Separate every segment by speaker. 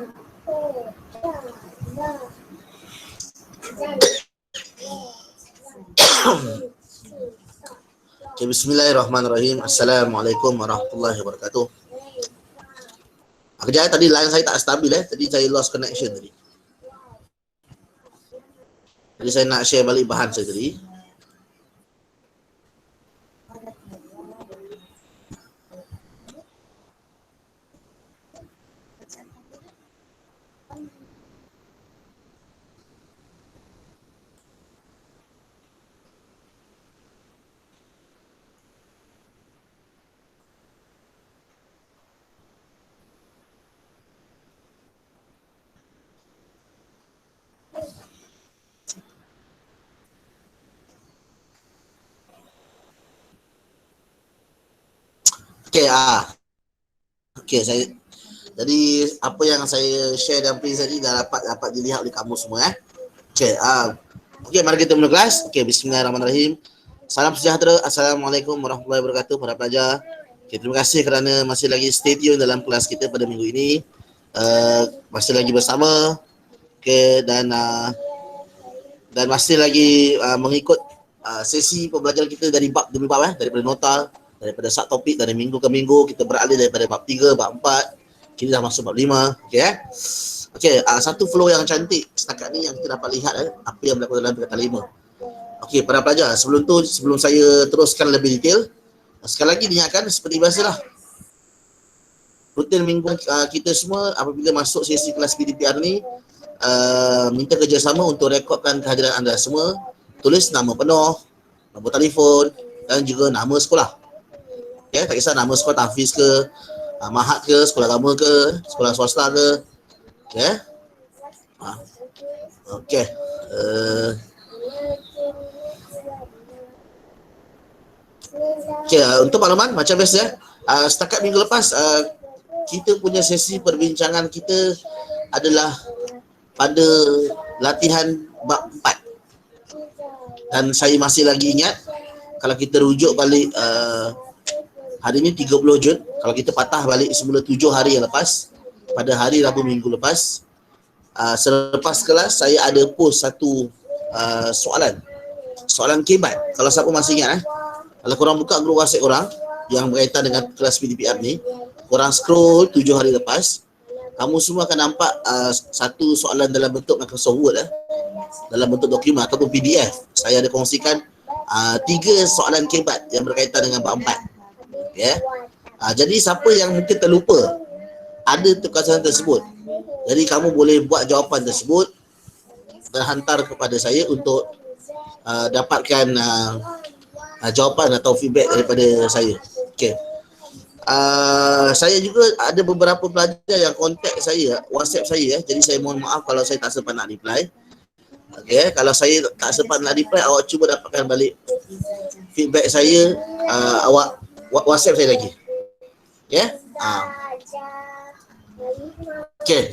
Speaker 1: Okay, bismillahirrahmanirrahim. Assalamualaikum warahmatullahi wabarakatuh. Kejap tadi line saya tak stabil tadi saya lost connection tadi. Jadi saya nak share balik bahan saya tadi. Okay, saya jadi apa yang saya share dan print tadi dah dapat dilihat oleh kamu semua Okay, mari kita mula kelas. Okay, bismillahirrahmanirrahim. Salam sejahtera. Assalamualaikum warahmatullahi wabarakatuh para pelajar. Okay, terima kasih kerana masih lagi stay tune dalam kelas kita pada minggu ini. Masih lagi bersama. Okay, dan masih lagi mengikut sesi pembelajaran kita dari bab demi bab daripada nota, daripada subtopik dari minggu ke minggu. Kita beralih daripada bab 3, bab 4, kita dah masuk bab 5. Okey, satu flow yang cantik setakat ni yang kita dapat lihat apa yang berlaku dalam perkataan 5. Okey, para pelajar, sebelum saya teruskan lebih detail, sekali lagi diingatkan seperti biasalah, rutin minggu kita semua apabila masuk sesi kelas PDPR ni, minta kerjasama untuk rekodkan kehadiran anda semua. Tulis nama penuh, nombor telefon dan juga nama sekolah. Tak kisah nama sekolah tahfiz ke, mahat ke, sekolah agama ke, sekolah swasta ke. Untuk makluman macam biasa setakat minggu lepas kita punya sesi perbincangan kita adalah pada latihan bab 4. Dan saya masih lagi ingat kalau kita rujuk balik hari ni 30 Jun, kalau kita patah balik semula 7 hari yang lepas, pada hari Rabu minggu lepas, selepas kelas saya ada post satu soalan kebat. Kalau siapa masih ingat kalau korang buka grup WhatsApp korang yang berkaitan dengan kelas PDPR ni, korang scroll 7 hari lepas, kamu semua akan nampak satu soalan dalam bentuk Microsoft Word dalam bentuk dokumen ataupun PDF. Saya ada kongsikan 3 soalan kebat yang berkaitan dengan bab 4. Jadi siapa yang mungkin terlupa ada tugasan tersebut, jadi kamu boleh buat jawapan tersebut dan hantar kepada saya untuk dapatkan jawapan atau feedback daripada saya. Saya juga ada beberapa pelajar yang kontak saya, WhatsApp saya jadi saya mohon maaf kalau saya tak sempat nak reply. Kalau saya tak sempat nak reply, awak cuba dapatkan balik feedback saya, awak WhatsApp saya lagi.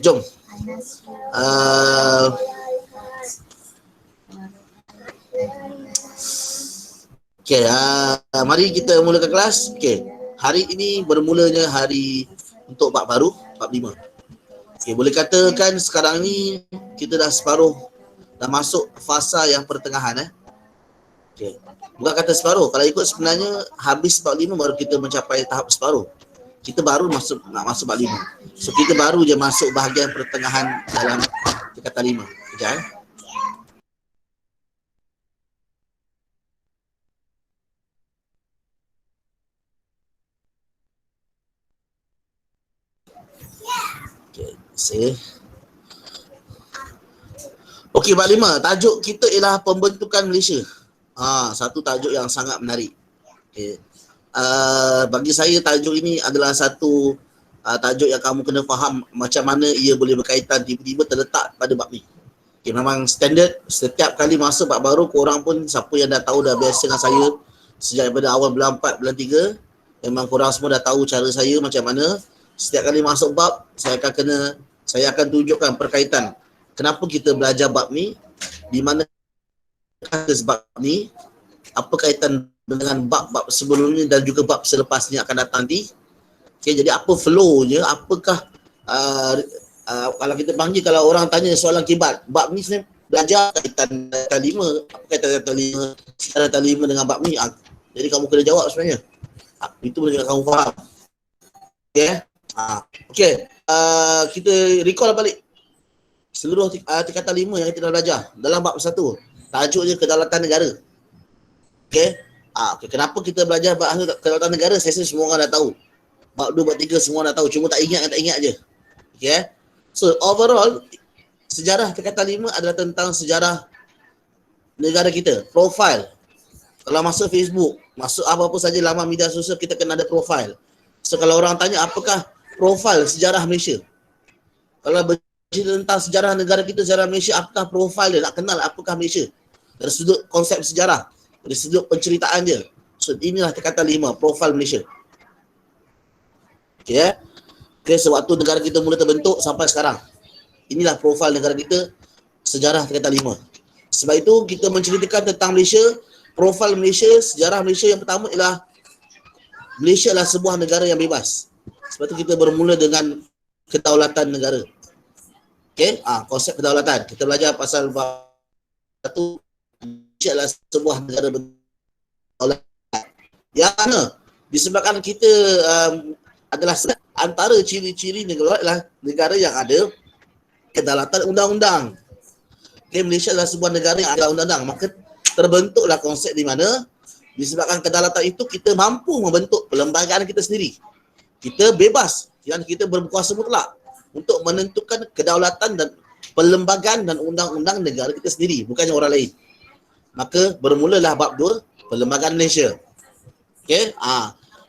Speaker 1: Jom. Mari kita mulakan kelas. Hari ini bermulanya hari untuk bab baru, bab 5. Boleh katakan sekarang ni kita dah separuh, dah masuk fasa yang pertengahan. Bukan kata separuh, kalau ikut sebenarnya habis bab 5 baru kita mencapai tahap separuh. Kita baru nak masuk bab 5. So kita baru je masuk bahagian pertengahan dalam perkataan 5. Sekejap Okey, bab 5. Tajuk kita ialah pembentukan Malaysia. Satu tajuk yang sangat menarik. Bagi saya tajuk ini adalah satu tajuk yang kamu kena faham macam mana ia boleh berkaitan tiba-tiba terletak pada bab ni. Memang standard setiap kali masuk bab baru, korang pun siapa yang dah tahu dah biasa dengan saya sejak daripada awal bulan 4, bulan 3, memang korang semua dah tahu cara saya macam mana. Setiap kali masuk bab, saya akan tunjukkan perkaitan kenapa kita belajar bab ni, di mana sebab ni, apa kaitan dengan bab-bab sebelumnya dan juga bab selepasnya akan datang nanti. Jadi apa flow-nya, apakah kalau kita panggil, kalau orang tanya soalan kibat, bab ni sebenarnya belajar kaitan data 5, apa kaitan data 5, secara data 5 dengan bab ni. Jadi kamu kena jawab sebenarnya. Itu boleh kamu faham. Okay. Okay. Kita recall balik seluruh tingkatan 5 yang kita dah belajar dalam bab 1. Tajuknya kedaulatan negara. Okay. Okay. Kenapa kita belajar bab kedaulatan negara? Saya rasa semua orang dah tahu. Bab 2, bab 3 semua dah tahu. Cuma tak ingat je. Okay. So overall, sejarah tingkatan 5 adalah tentang sejarah negara kita. Profile. Kalau masuk Facebook, masuk apa-apa saja laman media sosial, kita kena ada profile. So kalau orang tanya apakah profil sejarah Malaysia, kalau bercerita tentang sejarah negara kita, sejarah Malaysia, apakah profil dia, nak kenal apakah Malaysia dari sudut konsep sejarah, dari sudut penceritaan dia. So inilah tingkatan 5, profil Malaysia. Okay, sewaktu negara kita mula terbentuk sampai sekarang, inilah profil negara kita, sejarah tingkatan 5. Sebab itu kita menceritakan tentang Malaysia, profil Malaysia, sejarah Malaysia yang pertama ialah Malaysia adalah sebuah negara yang bebas. Sebab itu kita bermula dengan kedaulatan negara. Okey, konsep kedaulatan. Kita belajar pasal satu, Malaysia adalah sebuah negara berdaulat. Yang mana disebabkan kita adalah antara ciri-ciri negara adalah negara yang ada kedaulatan undang-undang. Okey, Malaysia adalah sebuah negara yang ada undang-undang. Maka terbentuklah konsep di mana disebabkan kedaulatan itu kita mampu membentuk perlembagaan kita sendiri. Kita bebas dan kita berkuasa mutlak untuk menentukan kedaulatan dan perlembagaan dan undang-undang negara kita sendiri, bukannya orang lain. Maka bermulalah bab 2, Perlembagaan Malaysia. Okey,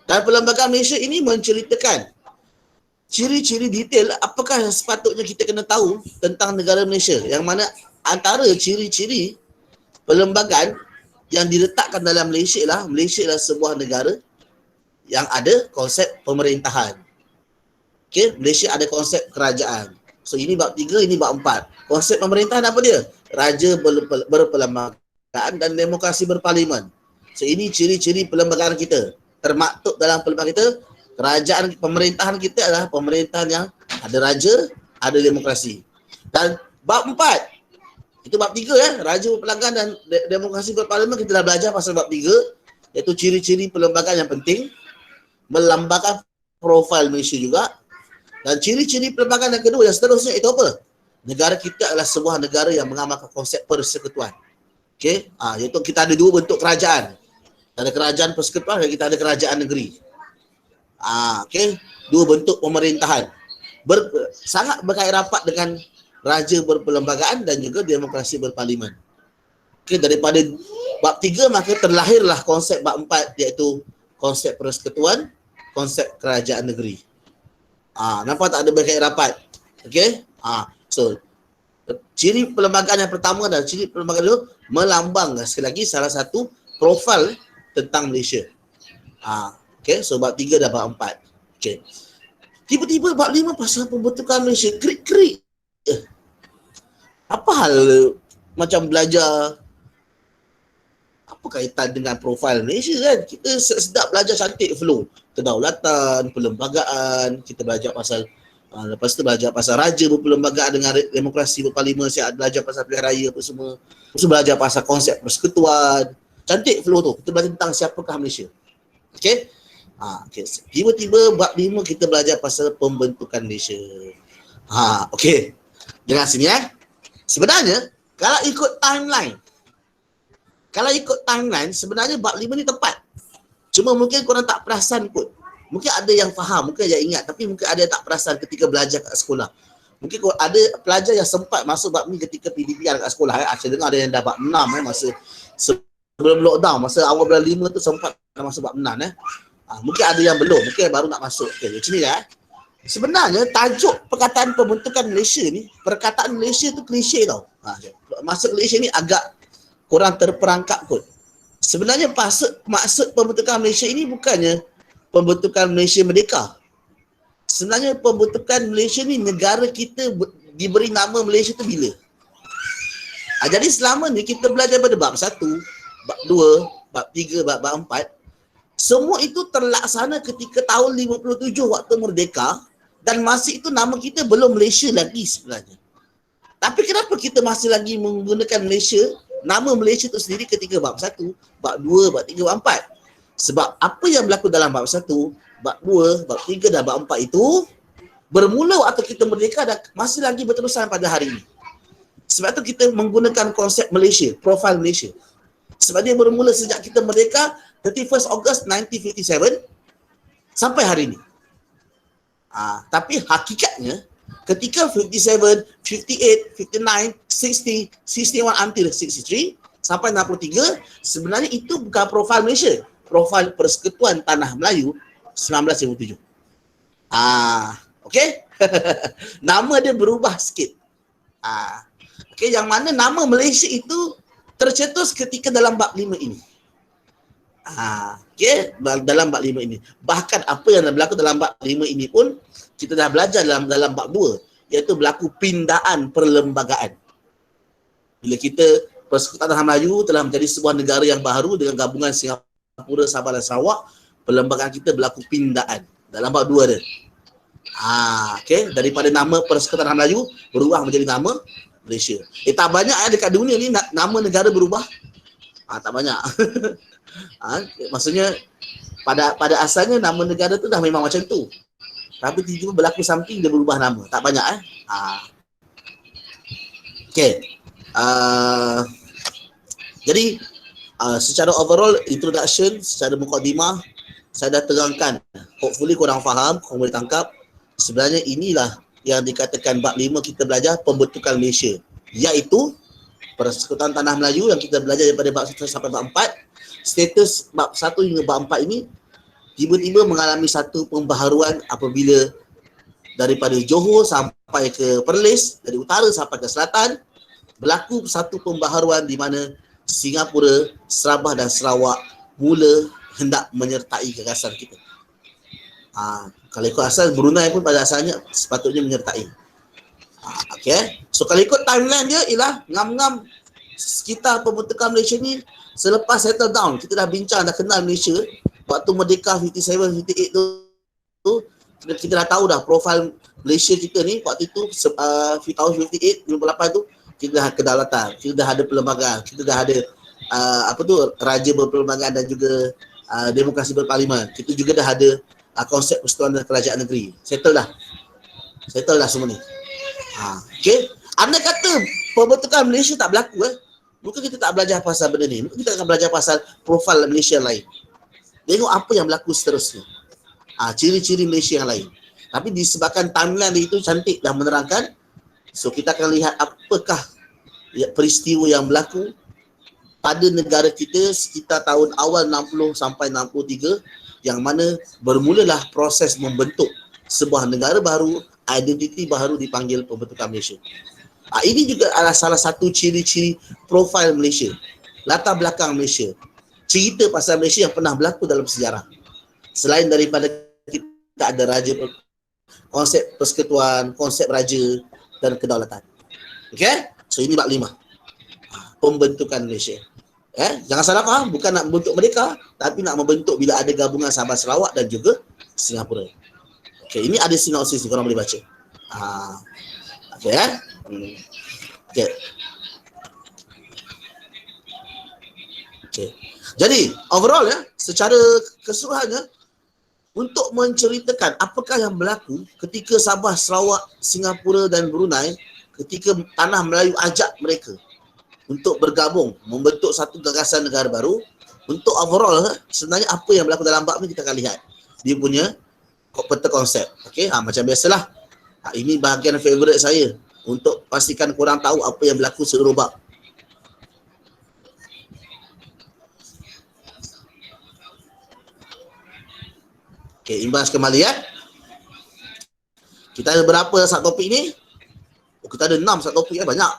Speaker 1: dan Perlembagaan Malaysia ini menceritakan ciri-ciri detail apakah yang sepatutnya kita kena tahu tentang negara Malaysia, yang mana antara ciri-ciri perlembagaan yang diletakkan dalam Malaysia adalah sebuah negara yang ada konsep pemerintahan. Okey, Malaysia ada konsep kerajaan. So ini bab 3, ini bab 4. Konsep pemerintahan apa dia? Raja berperlembagaan dan demokrasi berparlimen. So ini ciri-ciri perlembagaan kita. Termaktub dalam perlembagaan kita, kerajaan pemerintahan kita adalah pemerintahan yang ada raja, ada demokrasi. Dan bab 4, itu bab 3 Raja berperlembagaan dan demokrasi berparlimen, kita dah belajar pasal bab 3, iaitu ciri-ciri perlembagaan yang penting, melambangkan profil Malaysia juga. Dan ciri-ciri perlembagaan yang kedua, yang seterusnya itu apa? Negara kita adalah sebuah negara yang mengamalkan konsep persekutuan. Okey, iaitu kita ada 2 bentuk kerajaan. Ada kerajaan persekutuan dan kita ada kerajaan negeri. Okey, 2 bentuk pemerintahan. Sangat berkait rapat dengan raja berperlembagaan dan juga demokrasi berparlimen. Okey, daripada bab 3 maka terlahirlah konsep bab 4, iaitu konsep persekutuan, konsep kerajaan negeri. Nampak tak ada berkait rapat? Okey? So ciri perlembagaan yang pertama dan ciri perlembagaan itu melambang sekali lagi salah satu profil tentang Malaysia. Okey, so bab 3 dan bab 4. Okey. Tiba-tiba bab 5 pasal pembentukan Malaysia, krik-krik. Apa hal macam belajar apa kaitan dengan profil Malaysia kan? Kita sedap belajar cantik flow. Kedaulatan, perlembagaan, kita belajar pasal lepas tu belajar pasal raja berperlembagaan dengan demokrasi berparlimen, saya belajar pasal pilihan raya apa semua. Lepas tu belajar pasal konsep persekutuan. Cantik flow tu. Kita belajar tentang siapakah Malaysia. Okey? Okay. Tiba-tiba bab 5 kita belajar pasal pembentukan Malaysia. Okey. Dengar sini Sebenarnya kalau ikut timeline, sebenarnya bab 5 ni tepat. Cuma mungkin korang tak perasan kot. Mungkin ada yang faham, mungkin yang ingat, tapi mungkin ada yang tak perasan ketika belajar kat sekolah. Mungkin ada pelajar yang sempat masuk bab ni ketika PDPR kat sekolah. Saya dengar ada yang dah bab 6 masa sebelum lockdown, masa awal bulan 5 tu sempat masuk bab 6 Mungkin ada yang belum, mungkin baru nak masuk. Okey, macam ni Sebenarnya tajuk perkataan pembentukan Malaysia ni, perkataan Malaysia tu klise tau. Maksud Malaysia ni agak kurang terperangkap kot. Sebenarnya maksud pembentukan Malaysia ini bukannya pembentukan Malaysia merdeka. Sebenarnya pembentukan Malaysia ni, negara kita diberi nama Malaysia tu bila? Jadi selama ni kita belajar pada bab 1, bab 2, bab 3, bab 4, semua itu terlaksana ketika tahun 57 waktu merdeka, Dan masa itu nama kita belum Malaysia lagi sebenarnya. Tapi kenapa kita masih lagi menggunakan Malaysia, nama Malaysia itu sendiri ketika bab 1, bab 2, bab 3, bab 4? Sebab apa yang berlaku dalam bab 1, bab 2, bab 3 dan bab 4 itu bermula waktu kita merdeka dan masih lagi berterusan pada hari ini. Sebab tu kita menggunakan konsep Malaysia, profil Malaysia. Sebab dia bermula sejak kita merdeka 31 Ogos 1957 sampai hari ini. Tapi hakikatnya ketika 57, 58, 59, 60, 61 until 63 sampai 63, sebenarnya itu bukan profil Malaysia. Profil Persekutuan Tanah Melayu 1957. Okey? Nama dia berubah sikit. Okey, yang mana nama Malaysia itu tercetus ketika dalam bab 5 ini. Okey, dalam bab 5 ini. Bahkan apa yang berlaku dalam bab 5 ini pun kita dah belajar dalam bab 2, iaitu berlaku pindaan perlembagaan. Bila kita Persekutuan Tanah Melayu telah menjadi sebuah negara yang baru dengan gabungan Singapura, Sabah dan Sarawak, perlembagaan kita berlaku pindaan dalam bab 2 dia. Okey, daripada nama Persekutuan Tanah Melayu berubah menjadi nama Malaysia. Tak banyak dekat dunia ni nama negara berubah. Tak banyak. Maksudnya pada asalnya nama negara tu dah memang macam tu. Tapi tiba-tiba berlaku something dia berubah nama. Tak banyak Okey. Jadi secara overall introduction, secara mukadimah saya dah terangkan. Hopefully korang faham, korang boleh tangkap. Sebenarnya inilah yang dikatakan bab 5 kita belajar pembentukan Malaysia, iaitu Persekutuan Tanah Melayu yang kita belajar daripada bab 1 sampai bab 4. Status bab 1 hingga bab 4 ini tiba-tiba mengalami satu pembaharuan apabila daripada Johor sampai ke Perlis, dari utara sampai ke selatan, berlaku satu pembaharuan di mana Singapura, Sabah dan Sarawak mula hendak menyertai gagasan kita. Kalau ikut asal, Brunei pun pada asalnya sepatutnya menyertai. Okay. So kalau ikut timeline dia ialah ngam-ngam sekitar pembentukan Malaysia ni selepas settle down. Kita dah bincang, dah kenal Malaysia. Waktu merdeka 57, 58 tu kita dah tahu dah profil Malaysia kita ni waktu itu tahun 58, 58 tu kita dah kedaulatan, kita dah ada perlembagaan, kita dah ada raja berperlembagaan dan juga demokrasi berparlimen. Kita juga dah ada konsep persekutuan dan kerajaan negeri. Settle dah semua ni. Okay. Anda kata pembentukan Malaysia tak berlaku mungkin kita tak belajar pasal benda ni. Mungkin kita akan belajar pasal profil Malaysia lain. Tengok apa yang berlaku seterusnya. Ciri-ciri Malaysia yang lain. Tapi disebabkan timeline dia itu cantik dan menerangkan, so kita akan lihat apakah peristiwa yang berlaku pada negara kita sekitar tahun awal 60 sampai 63, yang mana bermulalah proses membentuk sebuah negara baru, identiti baru dipanggil pembentukan Malaysia. Ini juga adalah salah satu ciri-ciri profil Malaysia, latar belakang Malaysia, cerita pasal Malaysia yang pernah berlaku dalam sejarah. Selain daripada kita ada raja, konsep persekutuan, konsep raja dan kedaulatan. Okay? So ini bab 5. Pembentukan Malaysia. Jangan salah faham, bukan nak membentuk mereka, tapi nak membentuk bila ada gabungan Sabah Sarawak dan juga Singapura. Okay, ini ada sinopsis ni, korang boleh baca. Okay, Okay. Okay. Jadi overall secara keseluruhannya, untuk menceritakan apakah yang berlaku ketika Sabah, Sarawak, Singapura dan Brunei, ketika Tanah Melayu ajak mereka untuk bergabung membentuk satu gagasan negara baru. Untuk overall sebenarnya apa yang berlaku dalam bab ni kita akan lihat dia punya peta konsep. Okey, macam biasalah. Ini bahagian favourite saya untuk pastikan korang tahu apa yang berlaku seluruh bab. Okey, imbas kembali Kita ada berapa subtopik ni? Kita ada 6 subtopik banyak.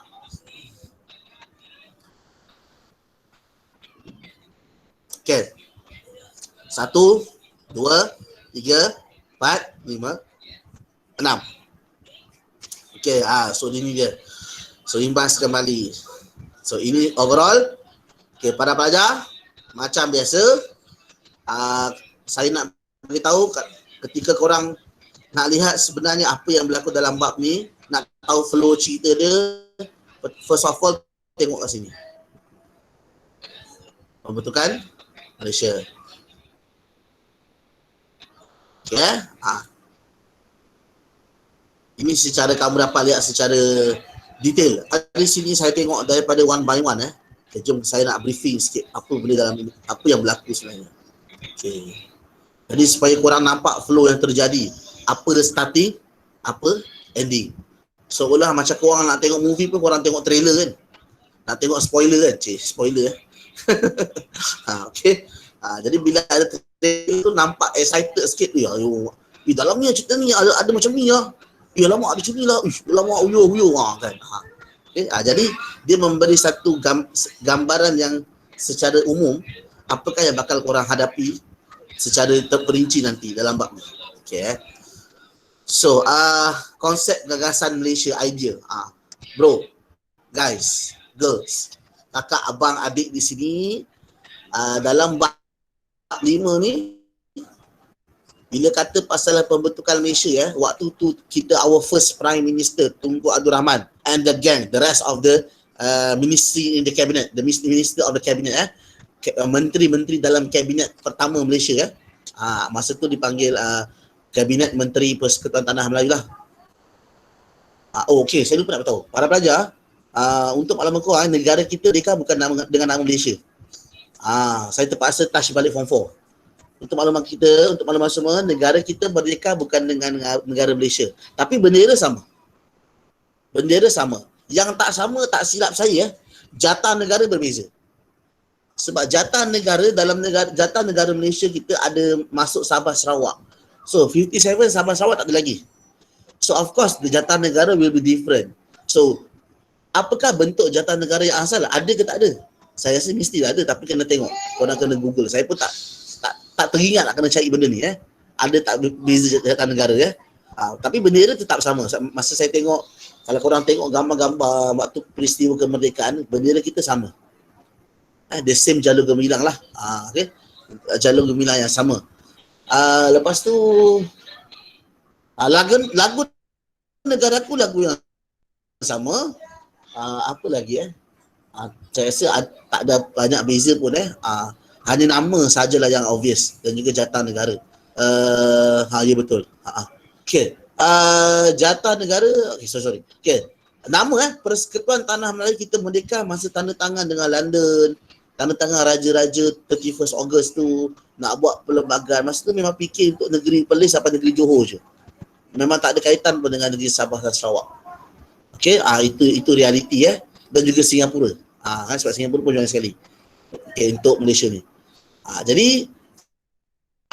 Speaker 1: Okay. 1, 2, 3, 4, 5, 6. Okay, so ini dia. So imbas kembali. So ini overall. Okay, para pelajar, macam biasa, saya nak beritahu ketika korang Nak lihat sebenarnya apa yang berlaku dalam bab ni, nak tahu flow cerita dia, first of all tengok kat sini. Betul kan? Malaysia. Okay. Ini secara kamu dapat lihat secara detail. Di sini saya tengok daripada one by one. Okay, jom saya nak briefing sikit apa benda dalam ini, apa yang berlaku sebenarnya. Okay. Jadi supaya korang nampak flow yang terjadi. Apa the starting, apa ending. Seolah macam korang nak tengok movie pun korang tengok trailer kan. Nak tengok spoiler kan. Spoiler. Okay. Jadi bila ada trailer tu nampak excited sikit. Dalamnya cerita ni ada macam ni lah. Lama ada macam ni lah. Lama uyuh kan. Okay. Jadi dia memberi satu gambaran yang secara umum apakah yang bakal korang hadapi secara terperinci nanti dalam bab ni. Okay. So, konsep gagasan Malaysia idea. Bro, guys, girls, kakak, abang, adik di sini, dalam bab 5 ni, bila kata pasal pembentukan Malaysia waktu tu kita our first Prime Minister Tunku Abdul Rahman and the gang, the rest of the ministry in the cabinet, the minister of the cabinet, menteri-menteri dalam kabinet pertama Malaysia masa tu dipanggil Kabinet Menteri Persekutuan Tanah Melayu lah. Okey, saya lupa nak beritahu. Para pelajar, untuk makluman korang, negara kita mereka bukan dengan nama Malaysia. Saya terpaksa touch balik form 4. Untuk makluman kita, untuk makluman semua, negara kita merdeka bukan dengan negara Malaysia. Tapi bendera sama. Bendera sama. Yang tak sama, tak silap saya, jatah negara berbeza. Sebab jatah negara dalam jatah negara Malaysia kita ada masuk Sabah Sarawak. So 57 Sabah Sarawak tak ada lagi. So of course the jatah negara will be different. So apakah bentuk jatah negara yang asal? Ada ke tak ada? Saya rasa mesti ada, tapi kena tengok. Korang kena Google. Saya pun tak teringat nak kena cari benda ni Ada tak beza jatah negara tapi bendera tetap sama. Masa saya tengok, kalau korang tengok gambar-gambar waktu peristiwa kemerdekaan, bendera kita sama. The same jalur gemilang lah. Okay? Jalur gemilang yang sama. Lepas tu lagu negaraku lagu yang sama. Apa lagi saya rasa tak ada banyak beza pun hanya nama sajalah yang obvious dan juga jatah negara. Ya betul. Okey. Jatah negara, sorry. Okey. Nama Persekutuan Tanah Melayu kita merdeka masa tanda tangan dengan London, tanda tangan raja-raja 31 Ogos tu nak buat perlembagaan. Masa tu memang fikir untuk negeri Perlis sampai negeri Johor je. Memang tak ada kaitan pun dengan negeri Sabah dan Sarawak. Okey, itu realiti dan juga Singapura. Sebab Singapura pun jangan sekali. Okey, untuk Malaysia ni. Jadi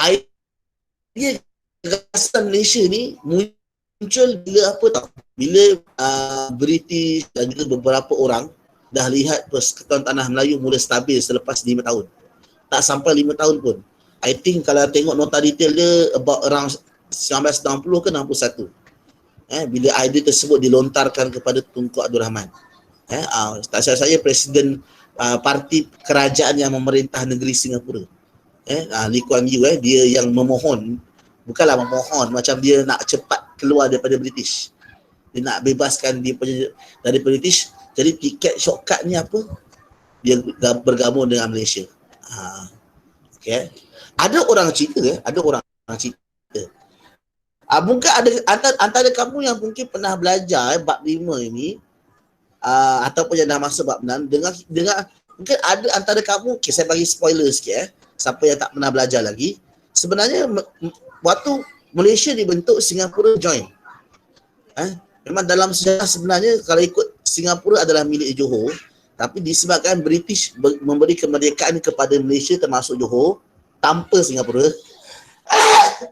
Speaker 1: idea gagasan Malaysia ni muncul bila apa tau? Bila British dan juga beberapa orang dah lihat Persekutuan Tanah Melayu mula stabil selepas 5 tahun. Tak sampai 5 tahun pun. I think kalau tengok nota detail dia about around 1990 ke 61. Bila idea tersebut dilontarkan kepada Tunku Abdul Rahman. Tak salah saya Presiden parti kerajaan yang memerintah negeri Singapura. Lee Kuan Yew dia yang memohon, bukanlah memohon, macam dia nak cepat keluar daripada British. Dia nak bebaskan dia dari British. Jadi tiket shortcut ni apa? Dia bergabung dengan Malaysia. Okay. Ada orang cerita mungkin ada antara kamu yang mungkin pernah belajar bab 5 ini ataupun yang dah masuk bab 6 dengar mungkin ada antara kamu, saya bagi spoiler sikit siapa yang tak pernah belajar lagi. Sebenarnya waktu Malaysia dibentuk, Singapura join. Memang dalam sejarah sebenarnya kalau ikut Singapura adalah milik Johor, tapi disebabkan British memberi kemerdekaan kepada Malaysia termasuk Johor tanpa Singapura.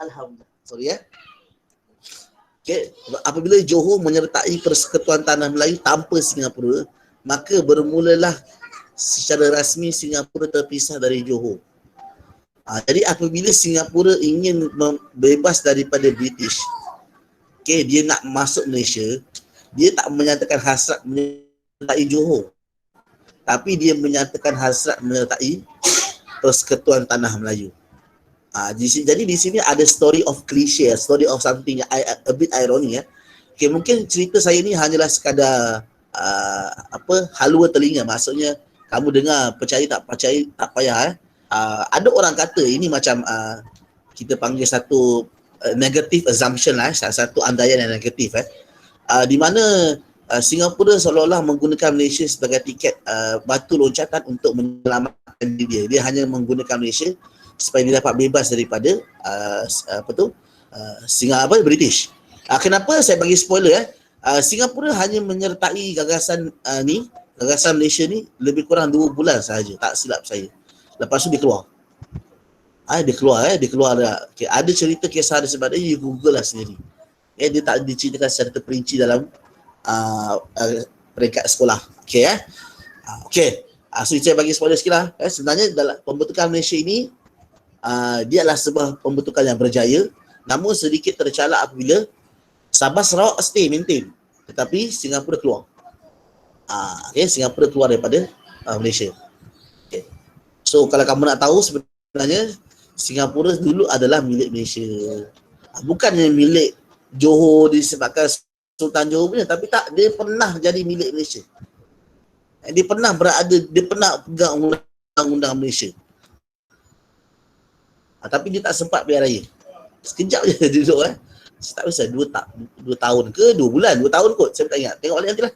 Speaker 1: Alhamdulillah. Sorry Okay. Apabila Johor menyertai Persekutuan Tanah Melayu tanpa Singapura, maka bermulalah secara rasmi Singapura terpisah dari Johor. Jadi apabila Singapura ingin bebas daripada British, dia nak masuk Malaysia, dia tak menyatakan hasrat menyertai Johor, tapi dia menyatakan hasrat menyertai Persekutuan Tanah Melayu. Jadi di sini ada story of cliche, story of something a bit irony ya. Okay, mungkin cerita saya ni hanyalah sekadar halua telinga. Maksudnya kamu dengar, percaya tak percaya tak payah. Ada orang kata ini macam kita panggil satu negative assumption lah, satu andaian yang negatif di mana Singapura seolah-olah menggunakan Malaysia sebagai tiket batu loncatan untuk menyelamatkan diri dia. Dia hanya menggunakan Malaysia supaya dia dapat bebas daripada British. Kenapa saya bagi spoiler Singapura hanya menyertai gagasan gagasan Malaysia ni lebih kurang 2 bulan sahaja, tak silap saya. Lepas tu dia keluar. Dia keluar dah. Okay, ada cerita kisah dia sebab dia, you Google lah sendiri. Dia tak diceritakan secara terperinci dalam peringkat sekolah. So saya bagi spoiler sikit lah. Sebenarnya dalam pembentukan Malaysia ini dia adalah sebuah pembentukan yang berjaya, namun sedikit tercalak apabila Sabah Sarawak stay maintain, tetapi Singapura keluar. Singapura keluar daripada Malaysia. So kalau kamu nak tahu, sebenarnya Singapura dulu adalah milik Malaysia. Bukannya milik Johor disebabkan Sultan Johor punya, tapi tak, dia pernah jadi milik Malaysia. Dia pernah pegang undang-undang Malaysia. Tapi dia tak sempat biar raya. Sekejap je dia duduk tak bisa 2 tahun ke 2 bulan, 2 tahun kot, saya tak ingat. Tengok balik nanti lah.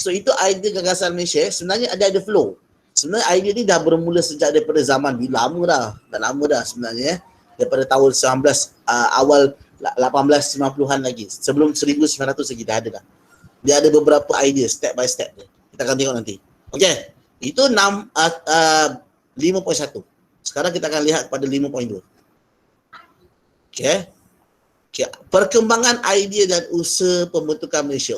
Speaker 1: So itu idea gagasan Malaysia. Sebenarnya ada flow. Sebenarnya idea ni dah bermula sejak daripada zaman lama dah sebenarnya daripada tahun 19 awal 1890-an lagi. Sebelum 1900 lagi dah ada dah. Dia ada beberapa idea step by step dia. Kita akan tengok nanti. Itu 5.1. Sekarang kita akan lihat pada 5.2. Perkembangan idea dan usaha pembentukan Malaysia.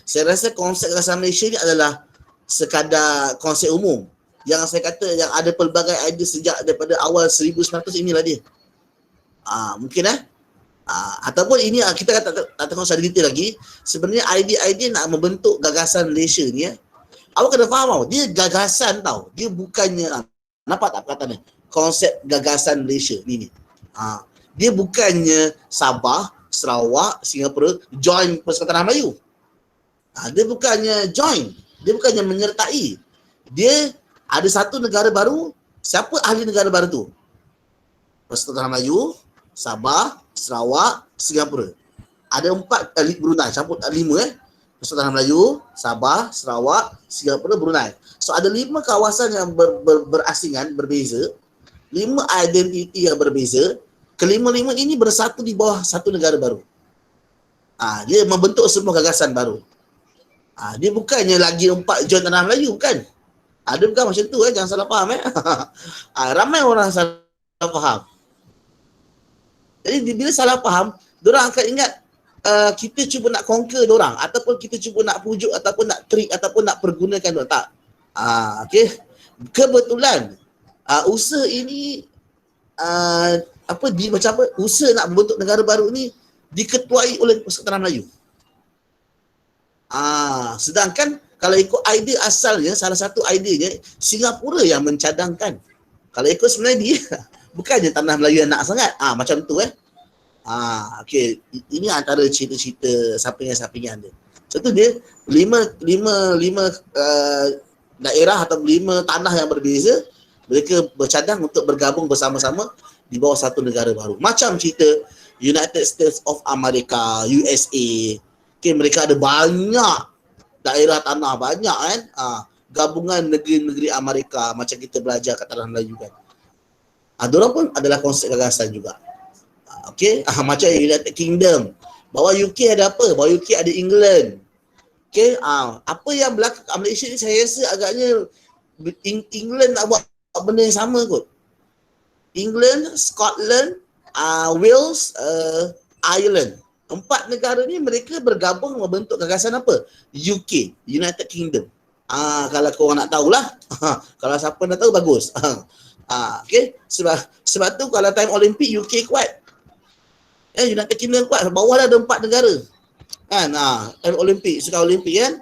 Speaker 1: Saya rasa konsep gagasan Malaysia ni adalah sekadar konsep umum. Yang saya kata yang ada pelbagai idea sejak daripada awal 1900 inilah dia. Mungkin ataupun ini kita tak tengok secara detail lagi. Sebenarnya idea-idea nak membentuk gagasan Malaysia ni awak kena faham tau, dia gagasan tau. Dia bukannya nampak tak perkataannya? Konsep gagasan Malaysia ni. Dia bukannya Sabah, Sarawak, Singapura join Persekutuan Tanah Melayu. Dia bukannya join, dia bukannya menyertai. Dia ada satu negara baru. Siapa ahli negara baru tu? Persekutuan Tanah Melayu, Sabah, Sarawak, Singapura. Ada 4 Brunei, campur 5 Persekutuan Tanah Melayu, Sabah, Sarawak, Singapura, Brunei. So ada 5 kawasan yang berasingan, berbeza. 5 identiti yang berbeza. Kelima-lima ini bersatu di bawah satu negara baru. Dia membentuk sebuah gagasan baru. Dia bukannya lagi 4 join Tanah Melayu, bukan. Dia bukan macam tu, jangan salah faham. Ramai orang salah faham. Jadi bila salah faham, diorang akan ingat kita cuba nak conquer diorang, ataupun kita cuba nak pujuk, ataupun nak trick, ataupun nak pergunakan diorang. Tak. Kebetulan usaha ini usaha nak membentuk negara baru ni diketuai oleh Persekutuan Tanah Melayu. Sedangkan kalau ikut idea asalnya, salah satu ideanya Singapura yang mencadangkan. Kalau ikut sebenarnya dia bukannya Tanah Melayu yang nak sangat. Macam tu ini antara cerita-cerita sampingan-sampingan dia. Contoh dia 5 daerah atau 5 tanah yang berbeza, mereka bercadang untuk bergabung bersama-sama di bawah satu negara baru. Macam cerita United States of America, USA. Mereka ada banyak daerah tanah, banyak gabungan negeri-negeri Amerika, macam kita belajar kat Tanah Melayu kan. Diorang pun adalah konsep gagasan juga. Macam United Kingdom. Bawah UK ada apa? Bawah UK ada England. Apa yang berlaku kat Malaysia ni saya rasa agaknya England nak buat benda yang sama kot. England, Scotland, Wales, Ireland. 4 negara ni mereka bergabung membentuk gagasan apa? UK, United Kingdom. Kalau korang nak tahulah. Kalau siapa nak tahu bagus. Sebab tu kalau time Olimpik UK kuat. United Kingdom kuat. Bawah dah ada 4 negara. Kan? Time Olimpik, sukan Olimpik kan.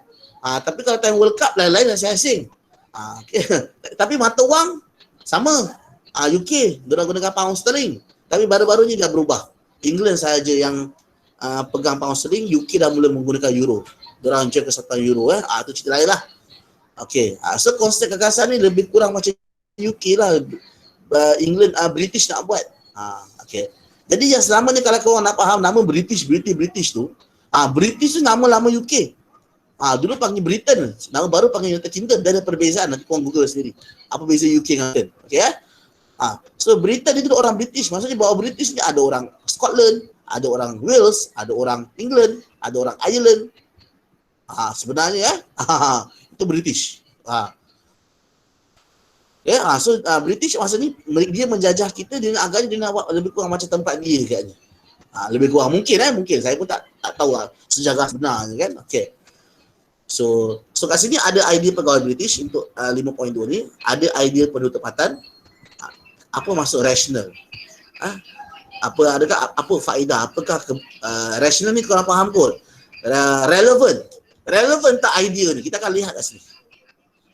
Speaker 1: Tapi kalau time World Cup lain-lain asing-asing. Okay. Tapi mata wang sama. UK, diorang gunakan pound sterling. Tapi baru-baru ni dah berubah. England sahaja yang pegang pound sterling, UK dah mula menggunakan euro. Diorang jual kesatuan euro. Itu cerita lain lah. Okay. So konsep gagasan ni lebih kurang macam UK lah. England, British nak buat. Okay. Jadi yang selama ni kalau korang nak faham nama British tu, British tu nama lama UK. Dulu panggil Britain, nama baru panggil United Kingdom. Dan ada perbezaan, nanti korang Google sendiri. Apa beza UK dengan Britain. Okay. So Britain itu orang British, maksudnya bahawa British ni ada orang Scotland, ada orang Wales, ada orang England, ada orang Ireland. Sebenarnya itu British. So British masa ni dia menjajah kita, dia agaknya dia nak buat lebih kurang macam tempat dia katnya. Lebih kurang mungkin saya pun tak tahu sejarah sebenarnya kan. Okay. So kat sini ada idea pegawai British untuk 5.2 ni, ada idea penutupatan. Apa maksud rational? Apa faedah? Apakah rational ni korang faham kot? Relevant tak idea ni? Kita akan lihat kat sini.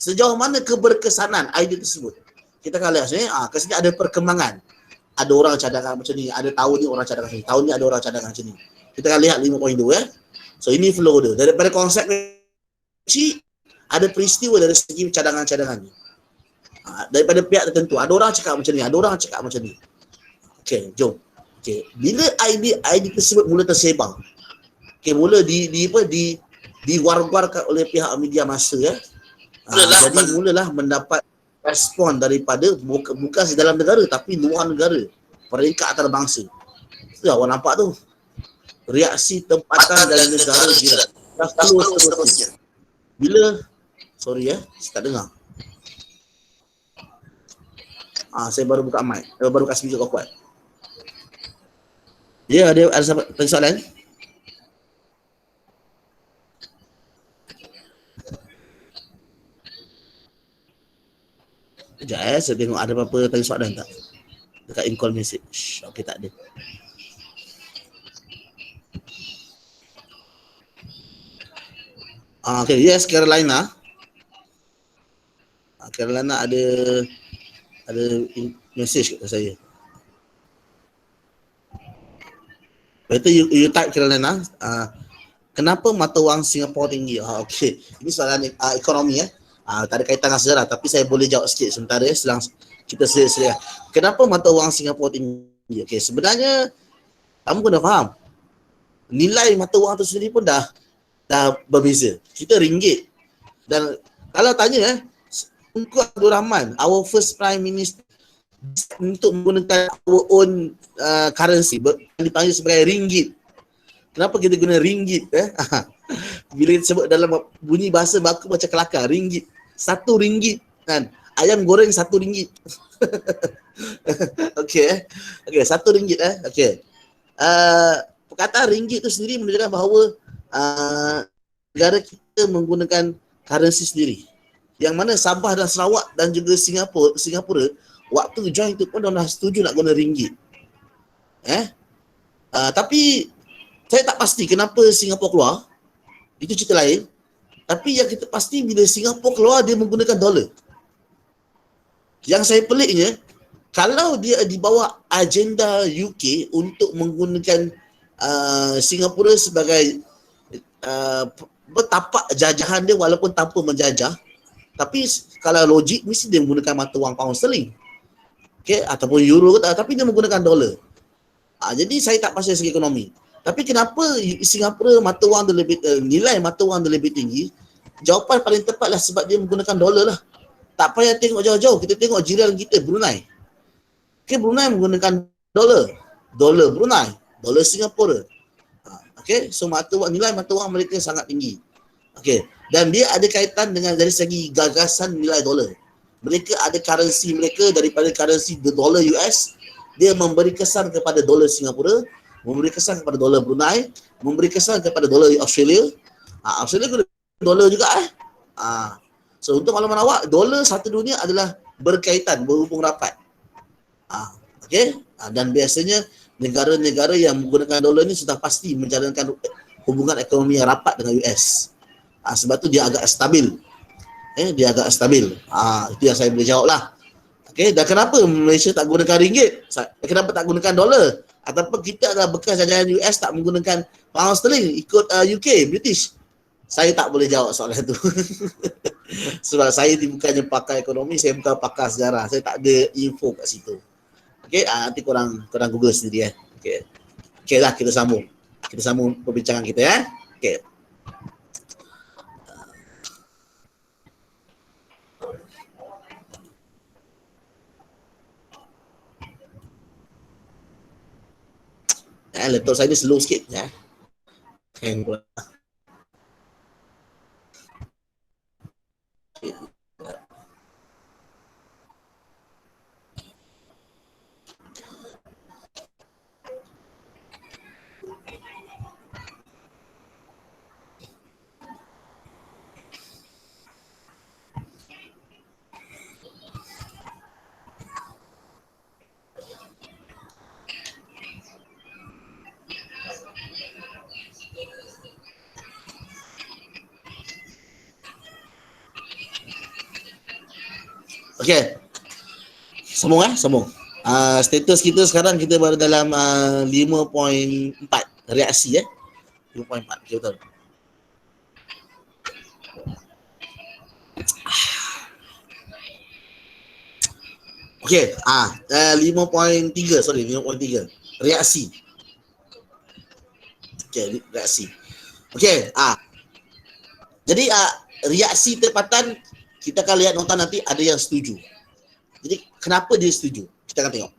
Speaker 1: Sejauh mana keberkesanan idea tersebut? Kita akan lihat sini. Kat sini ada perkembangan. Ada orang cadangkan macam ni. Ada tahun ni orang cadangkan macam ni. Tahun ni ada orang cadangkan macam ni. Kita akan lihat 5.2 ya. So ini flow dia. Daripada konsep kecil, ada peristiwa dari segi cadangan-cadangan ni. Daripada pihak tertentu. Ada orang cakap macam ni, ada orang cakap macam ni. Okey, jom. Okey, bila idea tersebut mula tersebar. Okey, mula diwar-warkan oleh pihak media masa ya. Jadi mulalah mendapat respon daripada bukan di dalam negara tapi luar negara, peringkat antarabangsa. Itu awak nampak tu. Reaksi tempatan dari negara jiran. Dah seterusnya. Bila sorry saya tak dengar. Saya baru buka mic. Baru kasih speaker kuat. Ya, ada soalan? Sekejap saya tengok ada apa-apa tanya soalan tak? Dekat in-call message. Okey, tak ada. Okay, yes, Carolina. Carolina ada message kat saya. Betul you type Carolina. Kenapa mata wang Singapura tinggi? Okey. Ini soalan ekonomi tak ada kaitan dengan sejarah tapi saya boleh jawab sikit sementara selang kita sedia. Kenapa mata wang Singapura tinggi? Okey, sebenarnya kamu kena faham. Nilai mata wang tu sendiri pun dah berbeza. Kita ringgit. Dan kalau tanya Tunku Abdul Rahman, our first prime minister, untuk menggunakan our own currency, dipanggil sebagai ringgit. Kenapa kita guna ringgit? Bila kita sebut dalam bunyi bahasa baku macam kelakar, ringgit. RM1 kan. Ayam goreng RM1. Okey. Okey, RM1 Okey. Perkataan ringgit tu sendiri menunjukkan bahawa negara kita menggunakan currency sendiri. Yang mana Sabah dan Sarawak dan juga Singapura waktu join tu pun dah setuju nak guna ringgit. Tapi saya tak pasti kenapa Singapura keluar. Itu cerita lain. Tapi yang kita pasti bila Singapura keluar dia menggunakan dolar. Yang saya peliknya, kalau dia di bawah agenda UK untuk menggunakan Singapura sebagai tapak jajahan dia walaupun tanpa menjajah, tapi kalau logik mesti dia menggunakan mata wang pound sterling. Okey, ataupun euro tapi dia menggunakan dolar. Jadi saya tak pasti segi ekonomi. Tapi kenapa Singapura mata wang dia lebih nilai mata wang dia lebih tinggi? Jawapan paling tepatlah sebab dia menggunakan dolar lah. Tak payah tengok jauh-jauh, kita tengok jiran kita Brunei. Okey, Brunei menggunakan dolar. Dolar Brunei, dolar Singapura. Okey, so nilai mata wang mereka sangat tinggi. Okey, dan dia ada kaitan dengan dari segi gagasan nilai dolar. Mereka ada currency mereka daripada currency dolar US, dia memberi kesan kepada dolar Singapura, memberi kesan kepada dolar Brunei, memberi kesan kepada dolar Australia. Australia guna dolar juga So untuk makluman awak, dolar satu dunia adalah berkaitan, berhubung rapat. Okey, dan biasanya negara-negara yang menggunakan dolar ni sudah pasti menjalankan hubungan ekonomi yang rapat dengan US. Sebab tu dia agak stabil. Dia agak stabil. Itu yang saya boleh jawab lah. Okay, dan kenapa Malaysia tak gunakan ringgit? Kenapa tak gunakan dolar? Ataupun kita adalah bekas jajahan US tak menggunakan pound sterling ikut UK, British? Saya tak boleh jawab soalan itu. Sebab saya bukannya pakar ekonomi, saya bukan pakar sejarah. Saya tak ada info kat situ. Okay, nanti korang Google sendiri. Okay. Okay lah, kita sambung. Kita sambung perbincangan kita ya. Okay. Laptop saya ni slow sikit ya. Hang pula. Okay. Sambung. Status kita sekarang kita baru dalam 5.4 reaksi 5.4. Okay, betul. Okay, 5.3, sorry, 5.3. Reaksi. Okay, reaksi. Okay, jadi reaksi tempatan kita akan lihat nota nanti ada yang setuju. Jadi kenapa dia setuju? Kita akan tengok.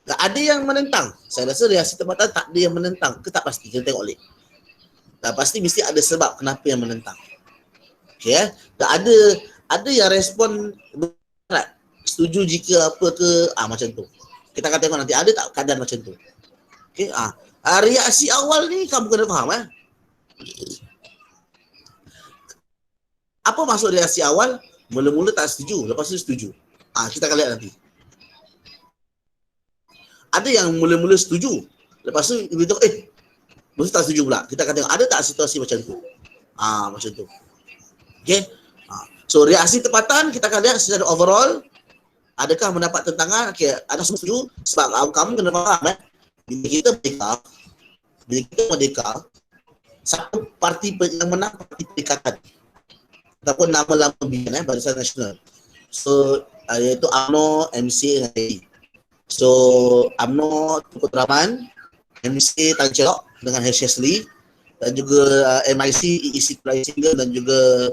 Speaker 1: Tak ada yang menentang. Saya rasa reaksi tempatan tak ada yang menentang. Ke tak pasti? Kita tengok balik. Tak pasti mesti ada sebab kenapa yang menentang. Okay, tak ada yang respon berat. Setuju jika apa ke macam tu. Kita akan tengok nanti ada tak keadaan macam tu. Okay, reaksi awal ni kamu kena faham Apa maksud reaksi awal? Mula-mula tak setuju, lepas tu setuju. Kita akan lihat nanti. Ada yang mula-mula setuju, lepas tu beritahu lepas tu tak setuju pula. Kita akan tengok ada tak situasi macam tu. Macam tu. Okay. So reaksi tempatan kita akan lihat secara overall. Adakah mendapat tentangan? Okay, ada semua setuju. Sebab kamu kena faham bila kita merdeka, satu parti yang menang parti Perikatan ataupun nama lama BN Barisan Nasional. So iaitu UMNO, MCA dan AD. So UMNO Tunku Rahman, MCA Tan Chek dengan H.S. Lee dan juga MIC Isi Tulai Single dan juga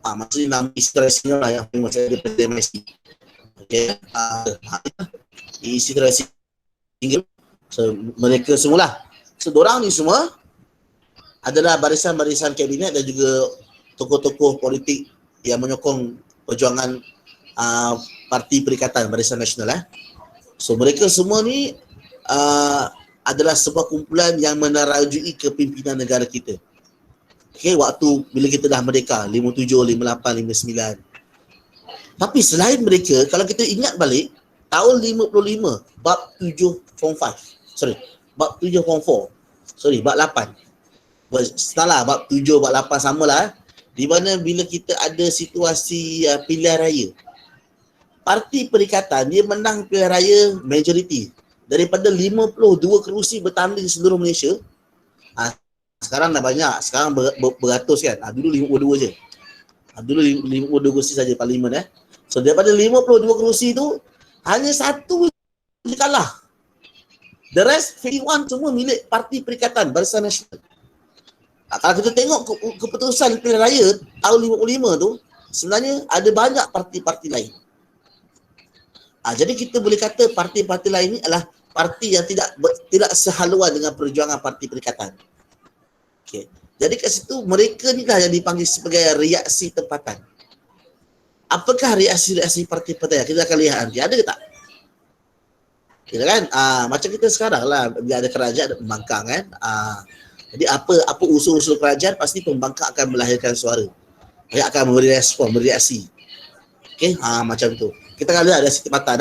Speaker 1: maksudnya nama Isi Tulai Single lah yang masih ada pada MIC. Okay. Isi Tulai Single. So mereka semualah. So dorang ni semua adalah barisan-barisan kabinet dan juga tokoh-tokoh politik yang menyokong perjuangan Parti Perikatan Barisan Nasional. So mereka semua ni adalah sebuah kumpulan yang menarajui kepimpinan negara kita. Okay, waktu bila kita dah merdeka 57, 58, 59. Tapi selain mereka, kalau kita ingat balik tahun 55 bab 7 form 5. Sorry, bab 7 form 4. Sorry, bab 8. Salah, bab 7 bab 8 samalah. Di mana bila kita ada situasi pilihan raya, Parti Perikatan dia menang pilihan raya majoriti. Daripada 52 kerusi bertanding di seluruh Malaysia, sekarang dah banyak, sekarang beratus kan. Dulu 52 je. Dulu 52 kerusi saja parlimen So daripada 52 kerusi tu hanya satu je kalah. The rest 51 semua milik Parti Perikatan Barisan Nasional. Kalau kita tengok keputusan pilihan raya tahun 55 tu, sebenarnya ada banyak parti-parti lain. Jadi kita boleh kata parti-parti lain ni adalah parti yang tidak sehaluan dengan perjuangan Parti Perikatan. Okay. Jadi kat situ mereka ni lah yang dipanggil sebagai reaksi tempatan. Apakah reaksi-reaksi parti perikatan? Kita akan lihat nanti. Ada ke tak? Kita kan? Macam kita sekarang lah, bila ada kerajaan, ada pembangkang kan? Jadi apa usul-usul kerajaan, pasti pembangkang akan melahirkan suara. Dia akan memberi respon, bereaksi. Okay? Macam tu. Kita akan lihat reaksi tempatan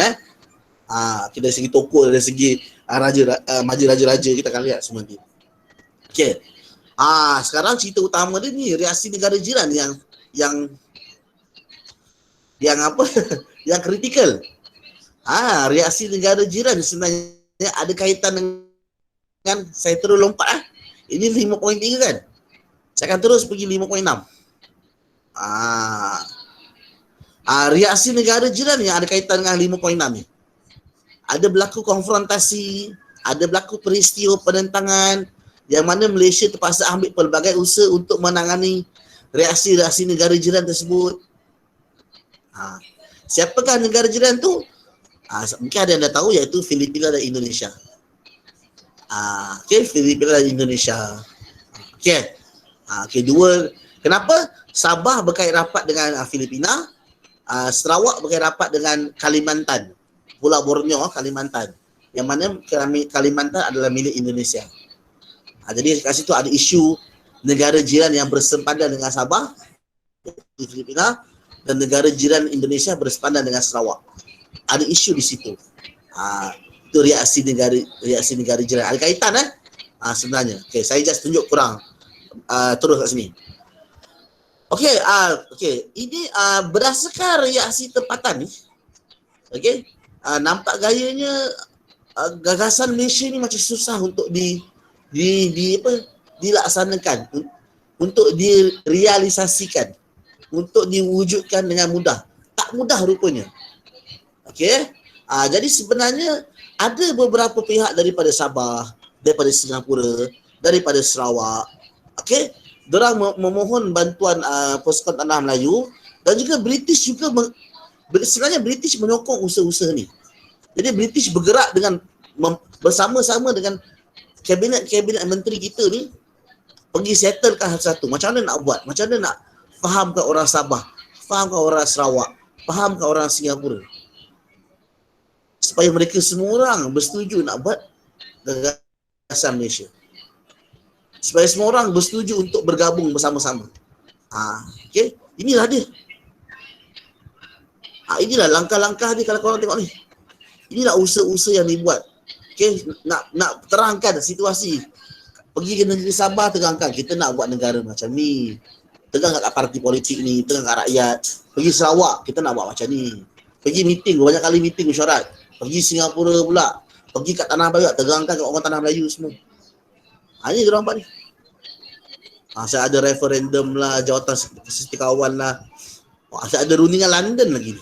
Speaker 1: kita dari segi tokoh, dari segi raja-raja, kita akan lihat semua nanti. Okay. Sekarang cerita utama dia ni, reaksi negara jiran yang yang apa? Yang kritikal. Reaksi negara jiran sebenarnya ada kaitan dengan, saya terus lompat Ini 5.3 kan? Saya akan terus pergi 5.6. Reaksi negara jiran yang ada kaitan dengan 5.6 ni. Ada berlaku konfrontasi, ada berlaku peristiwa penentangan yang mana Malaysia terpaksa ambil pelbagai usaha untuk menangani reaksi-reaksi negara jiran tersebut. Siapakah negara jiran tu? Mungkin ada yang dah tahu, iaitu Filipina dan Indonesia. Filipina dan Indonesia. Dua. Kenapa Sabah berkait rapat dengan Filipina, Sarawak berkait rapat dengan Kalimantan, Pulau Borneo, Kalimantan, yang mana Kalimantan adalah milik Indonesia. Jadi kat situ ada isu negara jiran yang bersempadan dengan Sabah, Filipina, dan negara jiran Indonesia bersempadan dengan Sarawak. Ada isu di situ. Itu reaksi negara jiran. Ada kaitan sebenarnya. Saya just tunjuk kurang terus kat sini. Ini berdasarkan reaksi tempatan ni. Nampak gayanya gagasan Malaysia ni macam susah untuk dilaksanakan, untuk direalisasikan, untuk diwujudkan dengan mudah. Tak mudah rupanya. Jadi sebenarnya ada beberapa pihak daripada Sabah, daripada Singapura, daripada Sarawak, dorang memohon bantuan Persekutuan Tanah Melayu, dan juga British juga sebenarnya British menyokong usaha-usaha ni. Jadi British bergerak dengan bersama-sama dengan kabinet menteri kita ni, pergi settlekan satu-satu. Macam mana nak buat? Macam mana nak fahamkan orang Sabah, fahamkan orang Sarawak, fahamkan orang Singapura, supaya mereka semua orang bersetuju nak buat gagasan Malaysia, supaya semua orang bersetuju untuk bergabung bersama-sama. Inilah dia. Inilah langkah-langkah dia kalau korang tengok ni. Inilah usaha-usaha yang dibuat. Nak terangkan situasi. Pergi ke negeri Sabah, terangkan kita nak buat negara macam ni. Tegang kat parti politik ni, tegang kat rakyat. Pergi Sarawak, kita nak buat macam ni. Pergi meeting, banyak kali meeting mesyuarat. Pergi Singapura pula, pergi kat Tanah Melayu, terangkan kat orang Tanah Melayu semua. Ini diorang buat ni. Saya ada referendum lah, jawatan setiakawan lah. Saya ada rundingan London lagi ni.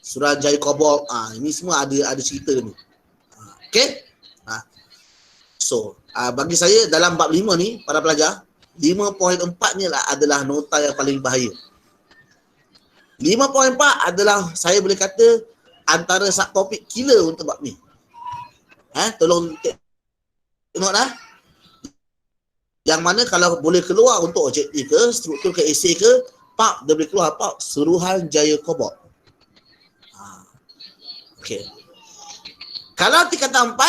Speaker 1: Suruhanjaya Kobok, ini semua ada cerita ni. So, bagi saya dalam bab 5 ni, para pelajar, 5.4 ni adalah nota yang paling bahaya. 5.4 adalah, saya boleh kata, antara subtopik killer untuk bab ni. Tolong tengok dah. Yang mana kalau boleh keluar untuk objektif ke, struktur ke, esei ke, dia boleh keluar Suruhanjaya Kobok. Kalau tingkatan 4,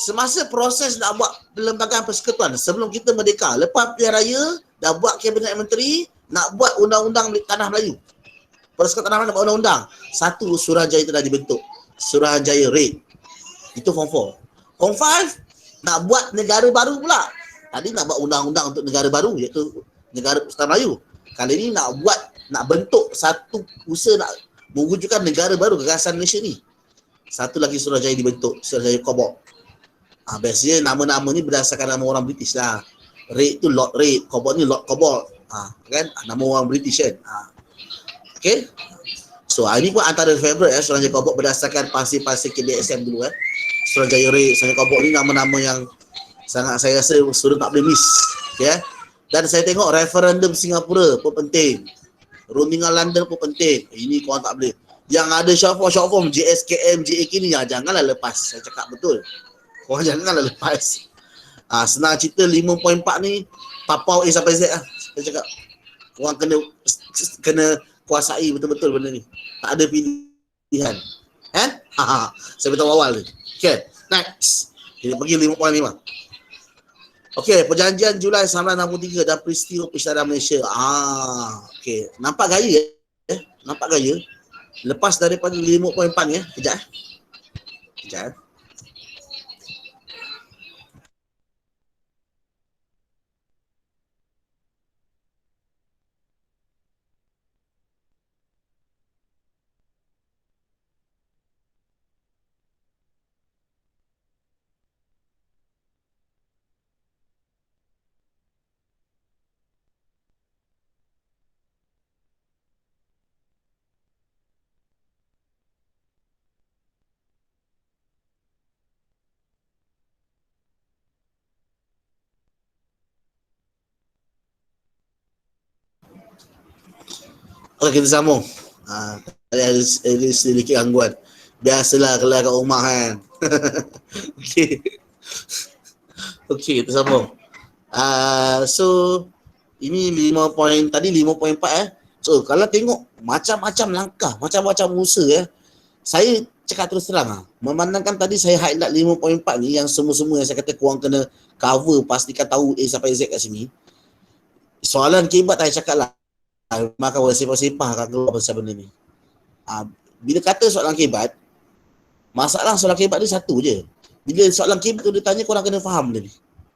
Speaker 1: semasa proses nak buat Perlembagaan Persekutuan, sebelum kita merdeka, lepas pilihan raya, dah buat kabinet menteri, nak buat undang-undang Tanah Melayu. Persekutuan Tanah Melayu nak buat undang-undang. Satu Suruhanjaya telah dibentuk. Suruhanjaya Raid. Itu form 4. Form 5, nak buat negara baru pula. Tadi nak buat undang-undang untuk negara baru, iaitu Negara Persekutuan Melayu. Kali ini nak bentuk satu usaha nak mewujudkan negara baru, gagasan Malaysia ni. Satu lagi Suruhanjaya dibentuk, Suruhanjaya Kobok. Biasanya nama-nama ni berdasarkan nama orang British lah. Raid tu Lord Raid, Kobok ni Lord Kobok. Kan? Nama orang British kan. So ini pun antara favourite Suruhanjaya Kobok berdasarkan pasir-pasir KBSM dulu Suruhanjaya Raid, Suruhanjaya Kobok ni nama-nama yang sangat saya rasa student tak boleh miss. Dan saya tengok referendum Singapura pun penting. Rundingan London pun penting. Ini korang tak boleh. Yang ada short form JSKM, JAK ni janganlah lepas. Saya cakap betul. Korang janganlah lepas. Senang cerita 5.4 ni papau A sampai Z lah. Saya cakap korang kena kuasai betul-betul benda ni. Tak ada pilihan. Saya beritahu awal ni. Next. Kita pergi 5.5. Perjanjian Julai 1963 dan peristiwa Persyarat Malaysia. Nampak gaya Nampak gaya. Lepas daripada 5.4 ni Kejap. Okey, kita sambung. Ada sedikit gangguan. Biasalah kalau kat rumah kan. Okey. Okey, kita sambung. So ini 5 poin tadi, 5.4 So kalau tengok macam-macam langkah, macam-macam usaha saya cakap terus terang memandangkan tadi saya highlight 5.4 ni yang semua-semua yang saya kata korang kena cover, pastikan tahu A sampai Z kat sini. Soalan kibat saya cakap lah, maka boleh sepah-sepah akan keluar pasal benda ni. Bila kata soalan kibat, masalah soalan kibat ni satu je. Bila soalan kibat tu dia tanya, korang kena faham benda ni.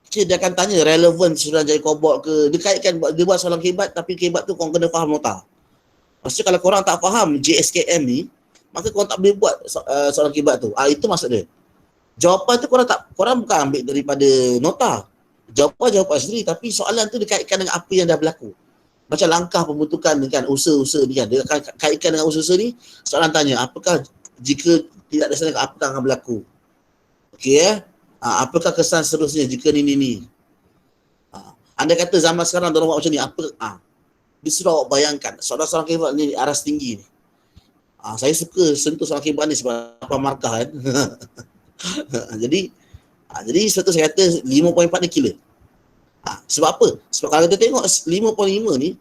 Speaker 1: Okay, dia akan tanya relevan sudah jadi kobot ke, dia kaitkan dia buat soalan kibat, tapi kibat tu korang kena faham nota. Maksudnya kalau korang tak faham JSKM ni, maka korang tak boleh buat soalan kibat tu. Itu maksud dia. Jawapan tu korang bukan ambil daripada nota. Jawapan sendiri, tapi soalan tu dikaitkan dengan apa yang dah berlaku. Macam langkah pembentukan ni kan, usaha-usaha ni kan, dia akan kaitkan dengan usaha ni. Soalan tanya, apakah jika tidak dilaksanakan, apa akan berlaku? Okey apakah kesan seterusnya jika ni. Anda kata zaman sekarang dia buat macam ni, apa dia sudah awak bayangkan soalan-soalan kibat ni aras tinggi ni. Saya suka sentuh soalan kibat ni sebab apa markah kan. jadi sebab tu saya kata 5.4 ni killer. Sebab apa? Sebab kalau kita tengok 5.5 ni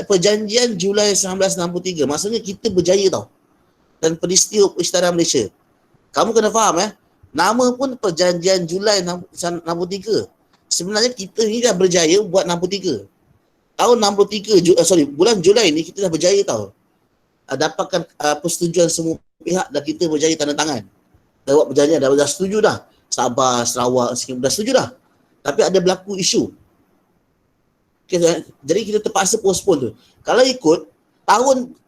Speaker 1: perjanjian Julai 1963, maksudnya kita berjaya tau. Dan peristiwa Istiarah Malaysia. Kamu kena faham nama pun perjanjian Julai 63. Sebenarnya kita ni dah berjaya buat 63. Tahun 63, bulan Julai ni kita dah berjaya tau. Dapatkan persetujuan semua pihak dan kita berjaya tanda tangan. Dah buat perjanjian, dah setuju dah. Sabah, Sarawak, dah setuju dah. Tapi ada berlaku isu. Okay, jadi kita terpaksa postpone tu. Kalau ikut tahun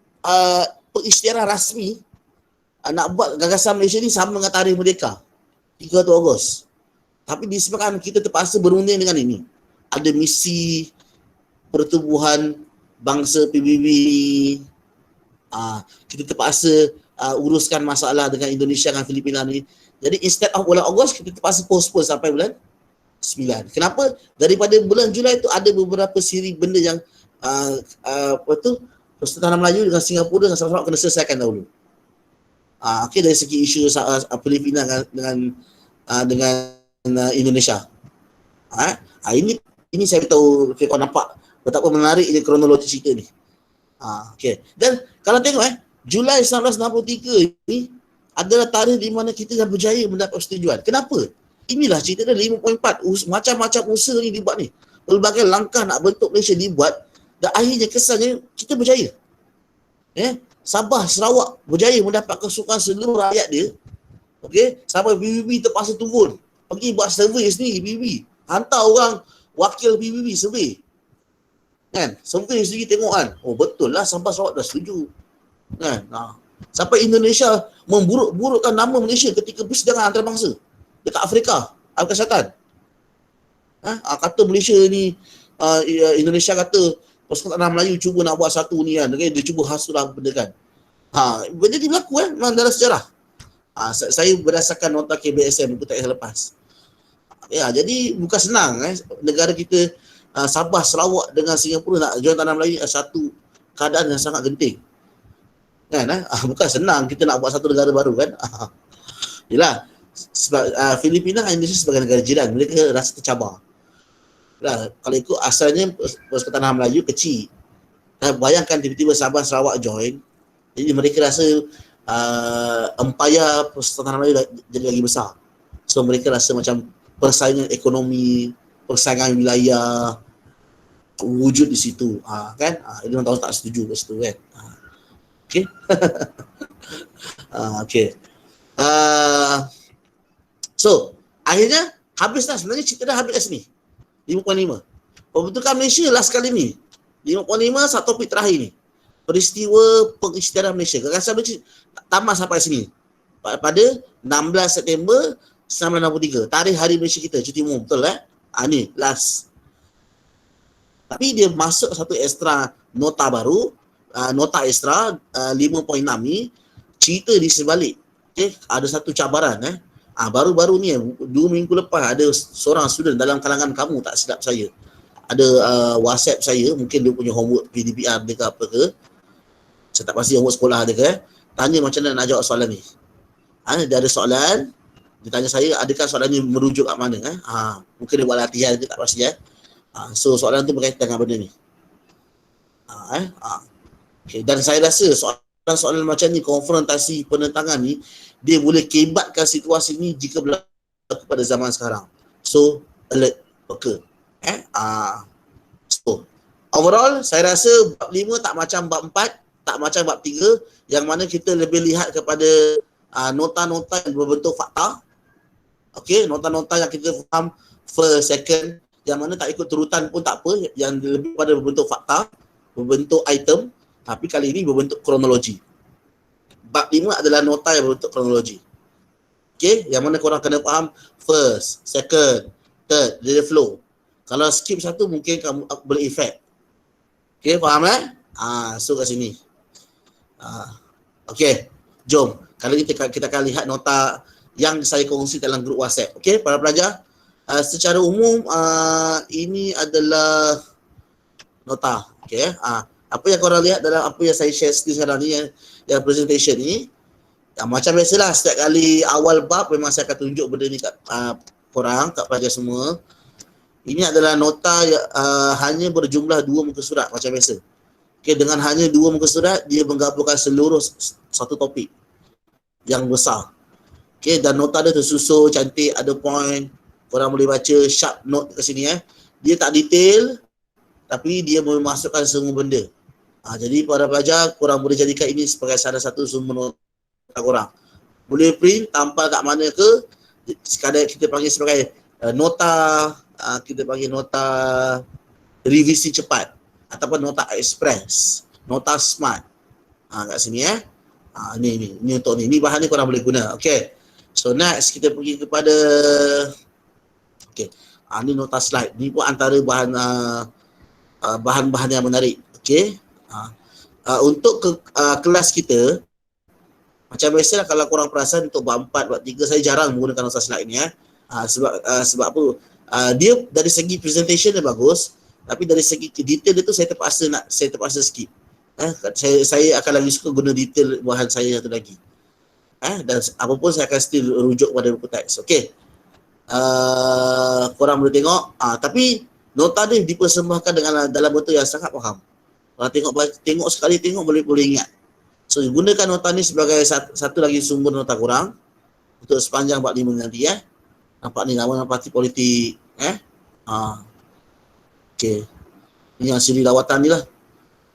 Speaker 1: peristiarah rasmi nak buat gagasan Malaysia ni sama dengan tarikh merdeka 31 Ogos. Tapi disebabkan kita terpaksa berunding dengan ini, ada misi pertubuhan bangsa PBB, kita terpaksa uruskan masalah dengan Indonesia dan Filipina ni. Jadi instead of bulan Ogos, kita terpaksa postpone sampai bulan 9. Kenapa? Daripada bulan Julai tu ada beberapa siri benda yang Persatuan Melayu dengan Singapura dengan Sarawak kena selesaikan dahulu. Okey, dari segi isu Filipina dengan Indonesia. Ini saya tahu kau nampak betapa menariknya kronologi cerita ni. Okey. Dan kalau tengok Julai 1963 ni adalah tarikh di mana kita dah berjaya mendapat persetujuan. Kenapa? Inilah cerita dia 5.4. Macam-macam usaha ni dibuat ni. Pelbagai langkah nak bentuk Malaysia dibuat dan akhirnya kesannya kita berjaya. Sabah, Sarawak berjaya mendapat kesukaan seluruh rakyat dia. Okey, sampai PBB terpaksa turun. Pergi buat survey sendiri PBB. Hantar orang wakil PBB survey. Kan? Survey sendiri tengok kan. Oh betul lah Sabah, Sarawak dah setuju. Kan? Sampai Indonesia memburuk-burukkan nama Malaysia ketika persidangan antarabangsa dekat Afrika, Afrika Selatan. Kata Malaysia ni Indonesia kata Persatuan Melayu cuba nak buat satu ni kan, dia cuba hasulah benda kan. Benda ni berlaku memang dalam sejarah. Saya berdasarkan nota KBSM itu tak lepas. Jadi bukan senang negara kita Sabah, Sarawak dengan Singapura nak join tanah Melayu satu keadaan yang sangat genting. Kan? Bukan senang kita nak buat satu negara baru kan. Yalah, sebab Filipina dan Indonesia sebagai negara jiran, mereka rasa tercabar. Kalau ikut asalnya Persekutuan Melayu kecil. Bayangkan tiba-tiba Sabah Sarawak join. Jadi mereka rasa empayar Persekutuan Melayu jadi lagi besar. So mereka rasa macam persaingan ekonomi, persaingan wilayah wujud di situ. Kan? Ini orang tahu tak setuju kat situ kan. Okey. Okey. So akhirnya habislah, sebenarnya cerita dah habis kat sini. 5.5. Pembentukan Malaysia last kali ni. 5.5 satu topik terakhir ni. Peristiwa pengisytiharan Malaysia. Gagasan Malaysia tamat sampai sini. Pada 16 September 1963. Tarikh Hari Malaysia kita, cuti umum. Betul ni last. Tapi dia masuk satu extra nota baru. Nota extra 5.6 ni. Cerita di sebalik. Okay? Ada satu cabaran baru-baru ni 2 minggu lepas ada seorang student dalam kalangan kamu tak silap saya. ada WhatsApp saya, mungkin dia punya homework PDPR dia ke apa ke, saya tak pasti homework sekolah dia ke, tanya macam mana nak jawab soalan ni. Dia ada soalan, dia tanya saya, adakah soalan ni merujuk kat mana? Mungkin dia buat latihan ke, tak pasti. So soalan tu berkaitan dengan benda ni. Okay. Dan saya rasa soalan macam ni, konfrontasi penentangan ni, dia boleh kebatkan situasi ni jika berlaku pada zaman sekarang. So alert, peka. So overall saya rasa bab 5 tak macam bab 4, tak macam bab 3, yang mana kita lebih lihat kepada nota-nota yang berbentuk fakta. Okey, nota-nota yang kita faham first, second, yang mana tak ikut turutan pun tak apa, yang lebih pada berbentuk fakta, berbentuk item, tapi kali ini berbentuk kronologi. Bab 5 adalah nota yang berbentuk kronologi. Okey, yang mana korang kena faham first, second, third, dia flow. Kalau skip satu mungkin kamu boleh effect. Okey, faham so kat sini. Okey, jom. Kali ini kita akan lihat nota yang saya kongsi dalam grup WhatsApp. Okey, para pelajar, secara umum ini adalah nota. Okey, apa yang korang lihat dalam apa yang saya share sekarang ni, yang presentation ni, macam biasalah setiap kali awal bab memang saya akan tunjuk benda ni kat korang, kat pelajar semua. Ini adalah nota hanya berjumlah 2 muka surat macam biasa. Okey, dengan hanya 2 muka surat, dia menggabungkan seluruh satu topik yang besar. Okey, dan nota dia tersusun cantik, ada point, korang boleh baca sharp note kat sini. Dia tak detail, tapi dia memasukkan semua benda. Jadi para pelajar, korang boleh jadikan ini sebagai salah satu sumber nota korang. Boleh print, tampal kat mana ke, sekadar kita panggil sebagai nota, kita panggil nota revisi cepat ataupun nota express, nota smart. Kat sini ni untuk ni. Ni bahan ni korang boleh guna. Okey. So next kita pergi kepada ni nota slide. Ni pun antara bahan-bahan yang menarik. Okey. Untuk kelas kita, macam biasalah kalau korang perasan untuk bab 4, bab 3 saya jarang menggunakan nota slide ni. Sebab apa? Dia dari segi presentation dia bagus, tapi dari segi detail dia tu saya terpaksa skip. Saya akan lagi suka guna detail bahan saya satu lagi. Dan apa pun saya akan still rujuk pada buku teks. Okey. Korang boleh tengok, tapi nota dia dipersembahkan dengan dalam bentuk yang sangat faham. Kalau tengok sekali boleh ingat. So gunakan nota ni sebagai satu lagi sumber nota korang untuk sepanjang bab 5 nanti. Nampak ni nama parti politik. Okey. Ini yang siri lawatan ni lah.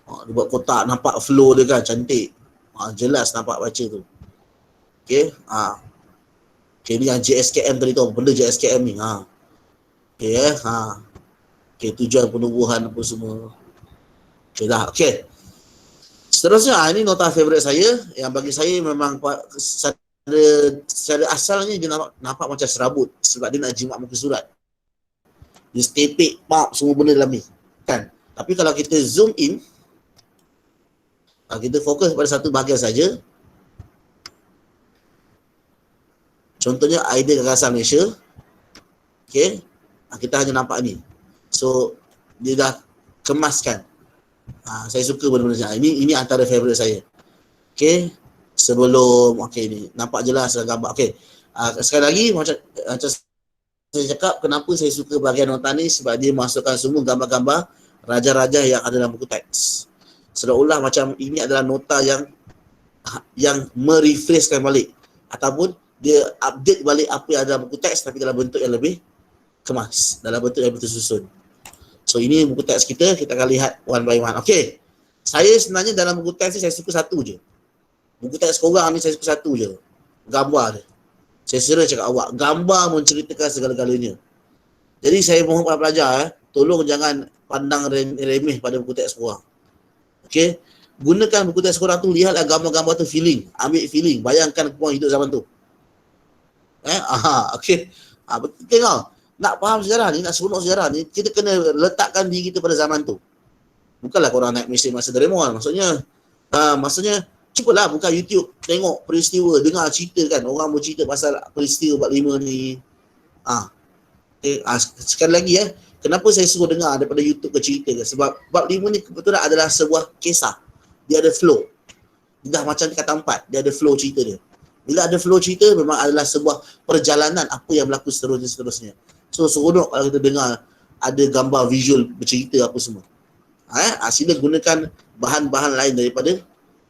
Speaker 1: Dia buat kotak, nampak flow dia kan, cantik. Jelas nampak baca tu. Okey. Okey, ni yang JSKM tadi tu. Benda JSKM ni. Okey Okey, tujuan penubuhan apa semua. Okey dah. Okey. Seterusnya, ini nota favourite saya. Yang bagi saya memang secara asalnya dia nampak macam serabut. Sebab dia nak jimat muka surat. Dia stepek, semua benda dalam ni. Kan? Tapi kalau kita zoom in, kita fokus pada satu bahagian saja. Contohnya idea gagasan Malaysia. Okey. Kita hanya nampak ni. So dia dah kemaskan. Saya suka benda-benda macam ini antara favourite saya. Okey. Sebelum ni nampak jelas gambar. Okey. Sekali lagi macam saya cakap, kenapa saya suka bahagian nota ni, sebab dia masukkan semua gambar-gambar raja-raja yang ada dalam buku teks. Seolah-olah macam ini adalah nota yang merefreshkan balik ataupun dia update balik apa yang ada dalam buku teks, tapi dalam bentuk yang lebih kemas, dalam bentuk yang tersusun. So ini buku teks kita akan lihat one by one. Okey. Saya sebenarnya dalam buku teks ni saya suka satu je. Buku teks korang ni saya suka satu je. Gambar dia. Saya serius cakap awak, gambar menceritakan segala-galanya. Jadi saya mohon para pelajar, tolong jangan pandang remeh pada buku teks korang. Okey. Gunakan buku teks korang tu, lihatlah gambar-gambar tu feeling. Ambil feeling. Bayangkan korang hidup zaman tu. Okey. Tengok. Nak faham sejarah ni, nak seronok sejarah ni, kita kena letakkan diri kita pada zaman tu. Bukanlah korang naik mesin masa Doraemon. Maksudnya cubalah buka YouTube, tengok peristiwa, dengar cerita kan. Orang bercerita pasal peristiwa 45 ni. Sekali lagi Kenapa saya suruh dengar daripada YouTube ke cerita ke? Sebab bab 5 ni kebetulan adalah sebuah kisah. Dia ada flow. Dia dah macam kata 4, dia ada flow cerita dia. Bila ada flow cerita, memang adalah sebuah perjalanan apa yang berlaku seterusnya. So seronok kalau kita dengar ada gambar visual bercerita apa semua. Sila gunakan bahan-bahan lain daripada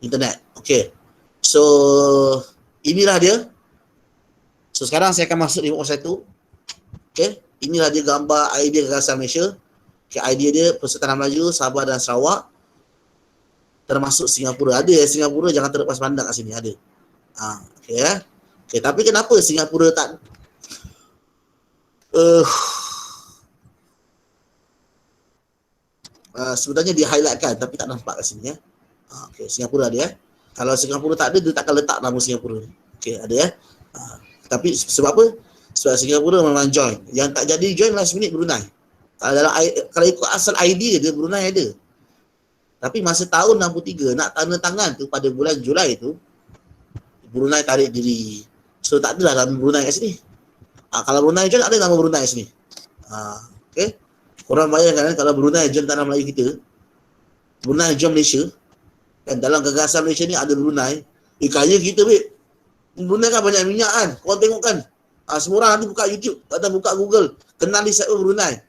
Speaker 1: internet. Okay. So inilah dia. So sekarang saya akan masuk 51. Okay. Inilah dia gambar idea gagasan Malaysia. Okay, idea dia Persatuan Melayu, Sabah dan Sarawak. Termasuk Singapura. Ada Singapura, jangan terlepas pandang kat sini. Ada. Okay, okay, tapi kenapa Singapura tak sebenarnya dia highlightkan tapi tak nampak kat sini ya. Okay, Singapura ada ya. Kalau Singapura tak ada, dia takkan letak nama Singapura. Okay, ada ya. Tapi sebab apa? Sebab Singapura memang join. Yang tak jadi join last minute Brunei. Kalau ikut asal idea dia, Brunei ada. Tapi masa tahun 63 nak tanda tangan tu pada bulan Julai tu, Brunei tarik diri. So tak adalah nama Brunei kat sini. Kalau Brunei join, ada nama Brunei kat sini. Okay. Korang bayangkan kalau Brunei join tanah Melayu kita, Brunei join Malaysia, kan dalam gagasan Malaysia ni ada Brunei. Kaya kita babe. Brunei kan banyak minyak kan. Korang tengok kan. Semua orang nanti buka YouTube atau buka Google, kenali siapa Brunei.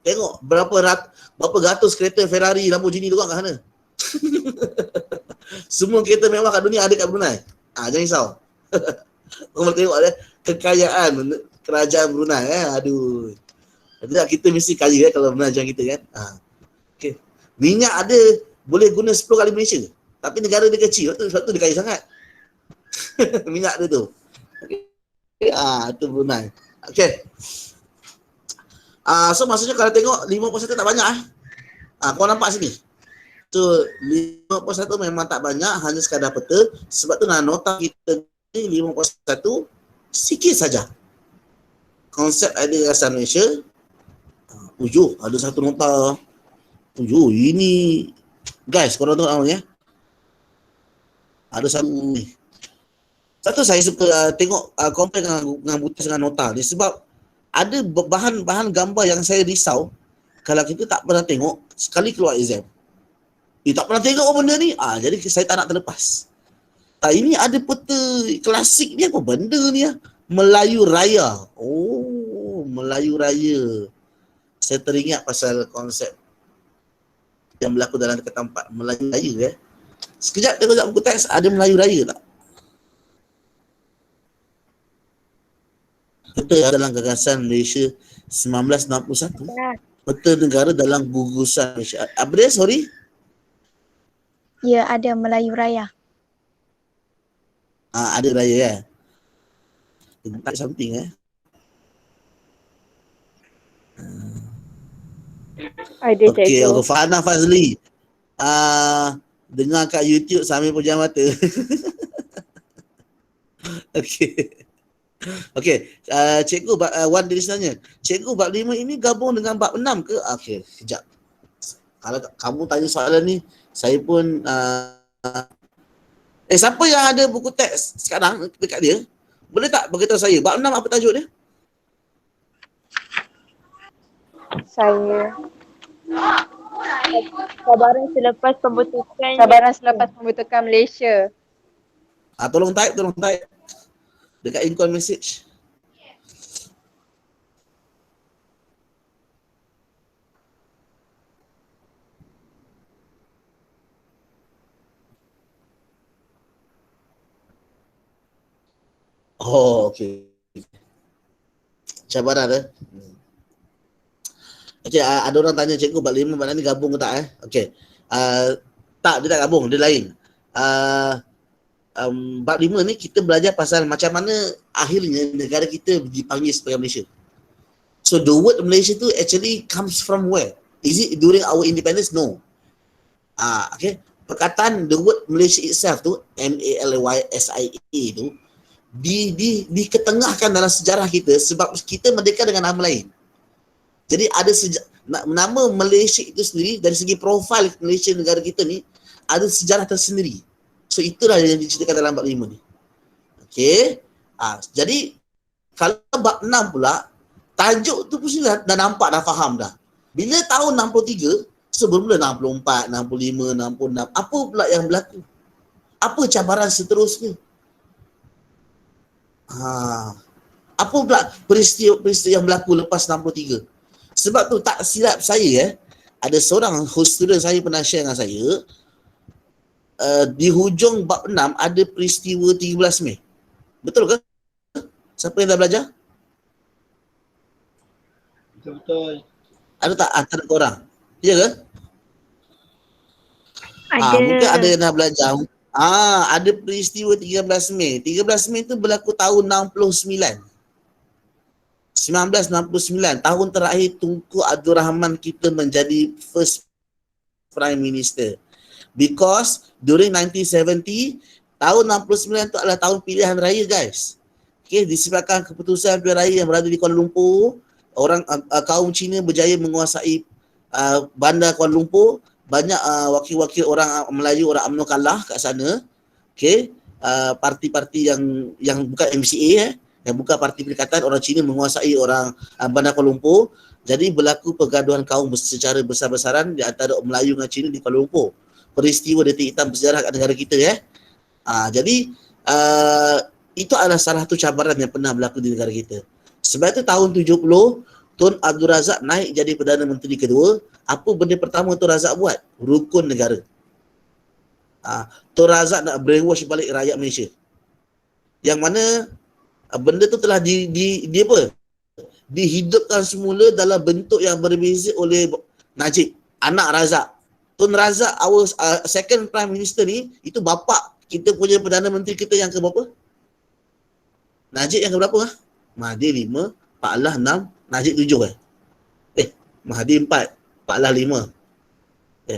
Speaker 1: Tengok berapa ratus kereta Ferrari, Lamborghini tu kat sana. Semua kereta mewah kat dunia ada kat Brunei. Jangan risau. Korang tengok kekayaan kerajaan Brunei Aduh. Tidak, kita mesti kaya kalau Brunei join kita kan. Okay. Minyak ada boleh guna 10 kali Malaysia. Tapi negara dia kecil, sebab tu dia kaya sangat. Minyak dia tu. Itu Brunei. Okay. So maksudnya kalau tengok 51 tak banyak kau nampak sini. So 51 memang tak banyak, hanya sekadar peta. Sebab tu nota kita ni 51 sikit saja. Konsep idea gagasan Malaysia. Ada satu nota. Ini guys, korang tengok awal ya. Ada satu ni. Satu saya suka tengok compare dengan butas dengan nota ni sebab ada bahan-bahan gambar yang saya risau kalau kita tak pernah tengok sekali keluar exam. Tak pernah tengok benda ni. Jadi saya tak nak terlepas. Ini ada peta klasik ni, apa benda ni Melayu Raya. Melayu Raya. Saya teringat pasal konsep yang berlaku dalam Dekatan 4, Melayu Raya Sekejap tengok buku teks, ada Melayu Raya tak? Peta dalam gagasan Malaysia 1961. Peta negara dalam gugusan Malaysia. Apa dia? Sorry?
Speaker 2: Ya, ada Melayu Raya.
Speaker 1: Ada raya ya. Tak something
Speaker 2: Ada
Speaker 1: Okey, Rufana Fazli. Dengar kat YouTube sambil pejam mata. Okey. Okey, cikgu Wan dia sebenarnya. Cikgu bab 5 ini gabung dengan bab 6 ke? Okey, kejap. Kalau kamu tanya soalan ni, saya pun siapa yang ada buku teks sekarang dekat dia? Boleh tak beritahu saya bab 6 apa tajuk dia?
Speaker 2: Saya Cabaran selepas pembentukan Malaysia.
Speaker 1: Tolong type dekat income message. Okey. Cabaran Okey, ada orang tanya cikgu bab 5 bab ni gabung ke tak Okey. Tak, dia tak gabung, dia lain. Bab 5 ni kita belajar pasal macam mana akhirnya negara kita dipanggil sebagai Malaysia. So the word Malaysia tu actually comes from where? Is it during our independence? No. Okay. Perkataan the word Malaysia itself tu, M-A-L-Y-S-I-A tu, diketengahkan dalam sejarah kita sebab kita merdeka dengan nama lain. Jadi ada nama Malaysia itu sendiri dari segi profil Malaysia negara kita ni ada sejarah tersendiri. So itulah yang diceritakan dalam bab 5 ni. Okey. Jadi kalau bab 6 pula tajuk tu pun dah nampak, dah faham dah. Bila tahun 63, sebelum 64, 65, 66, apa pula yang berlaku? Apa cabaran seterusnya? Apa pula peristiwa yang berlaku lepas 63? Sebab tu tak silap saya ada seorang host student saya pernah share dengan saya, di hujung bab 6 ada peristiwa 13 Mei. Betul ke? Siapa yang dah belajar?
Speaker 3: Betul-betul.
Speaker 1: Ada tak antara korang? Ya ke?
Speaker 2: Ada.
Speaker 1: Mungkin ada yang dah belajar. Ada peristiwa 13 Mei. 13 Mei tu berlaku tahun 69. 1969, tahun terakhir Tunku Abdul Rahman kita menjadi first Prime Minister. Because during 1970, tahun 69 tu adalah tahun pilihan raya, guys. Okay, disebabkan keputusan pilihan raya yang berada di Kuala Lumpur, orang kaum Cina berjaya menguasai bandar Kuala Lumpur, banyak wakil-wakil orang Melayu, orang UMNO kalah kat sana. Okay, parti-parti yang bukan MCA yang bukan parti perikatan, orang Cina menguasai orang bandar Kuala Lumpur. Jadi berlaku pergaduhan kaum secara besar-besaran di antara Melayu dengan Cina di Kuala Lumpur. Peristiwa detik hitam bersejarah kat negara kita Jadi itu adalah salah satu cabaran yang pernah berlaku di negara kita. Sebab itu tahun 70 Tun Abdul Razak naik jadi Perdana Menteri kedua. Apa benda pertama Tun Razak buat? Rukun negara. Tun Razak nak brainwash balik rakyat Malaysia. Yang mana benda tu telah dihidupkan semula dalam bentuk yang berbeza oleh Najib, anak Razak. Tun Razak, our second prime minister ni, itu bapa kita punya Perdana Menteri kita yang ke berapa? Najib yang ke berapa? Mahathir 5, Pak Allah 6, Najib 7 Mahathir 4, Pak Allah 5.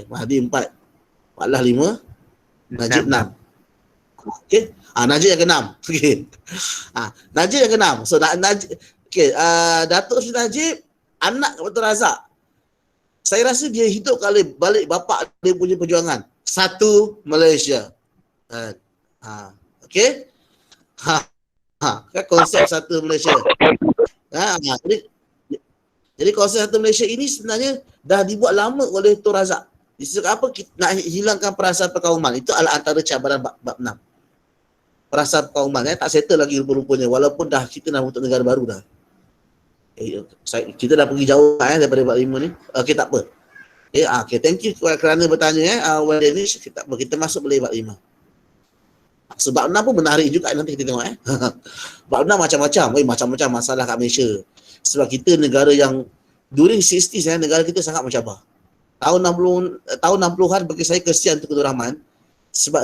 Speaker 1: Mahathir 4, Pak Allah 5, Najib 6. Okey. Najib yang ke-6. Okey. Najib yang ke-6. So Najib, okey, Datuk Seri Najib anak kepada Razak. Saya rasa dia hidup kali balik bapa dia punya perjuangan. Satu Malaysia. Okey. Kan konsep satu Malaysia. Jadi konsep satu Malaysia ini sebenarnya dah dibuat lama oleh Tun Razak. Disebabkan apa? Nak hilangkan perasaan perkauman. Itu adalah antara cabaran bab 6. Perasaan perkauman tak settle lagi rupa-rupanya, walaupun dah kita dah untuk negara baru dah. Kita dah pergi jauh daripada bab 5 ni. Okey, tak apa. Okay, thank you kerana bertanya Danish. Tak apa, kita masuk boleh bab 5. Sebab 6 pun menarik juga, nanti kita tengok Bab 6 macam-macam masalah kat Malaysia. Sebab kita negara yang during 60s negara kita sangat mencabar. Tahun 60-an bagi saya kesian Tunku Abdul Rahman sebab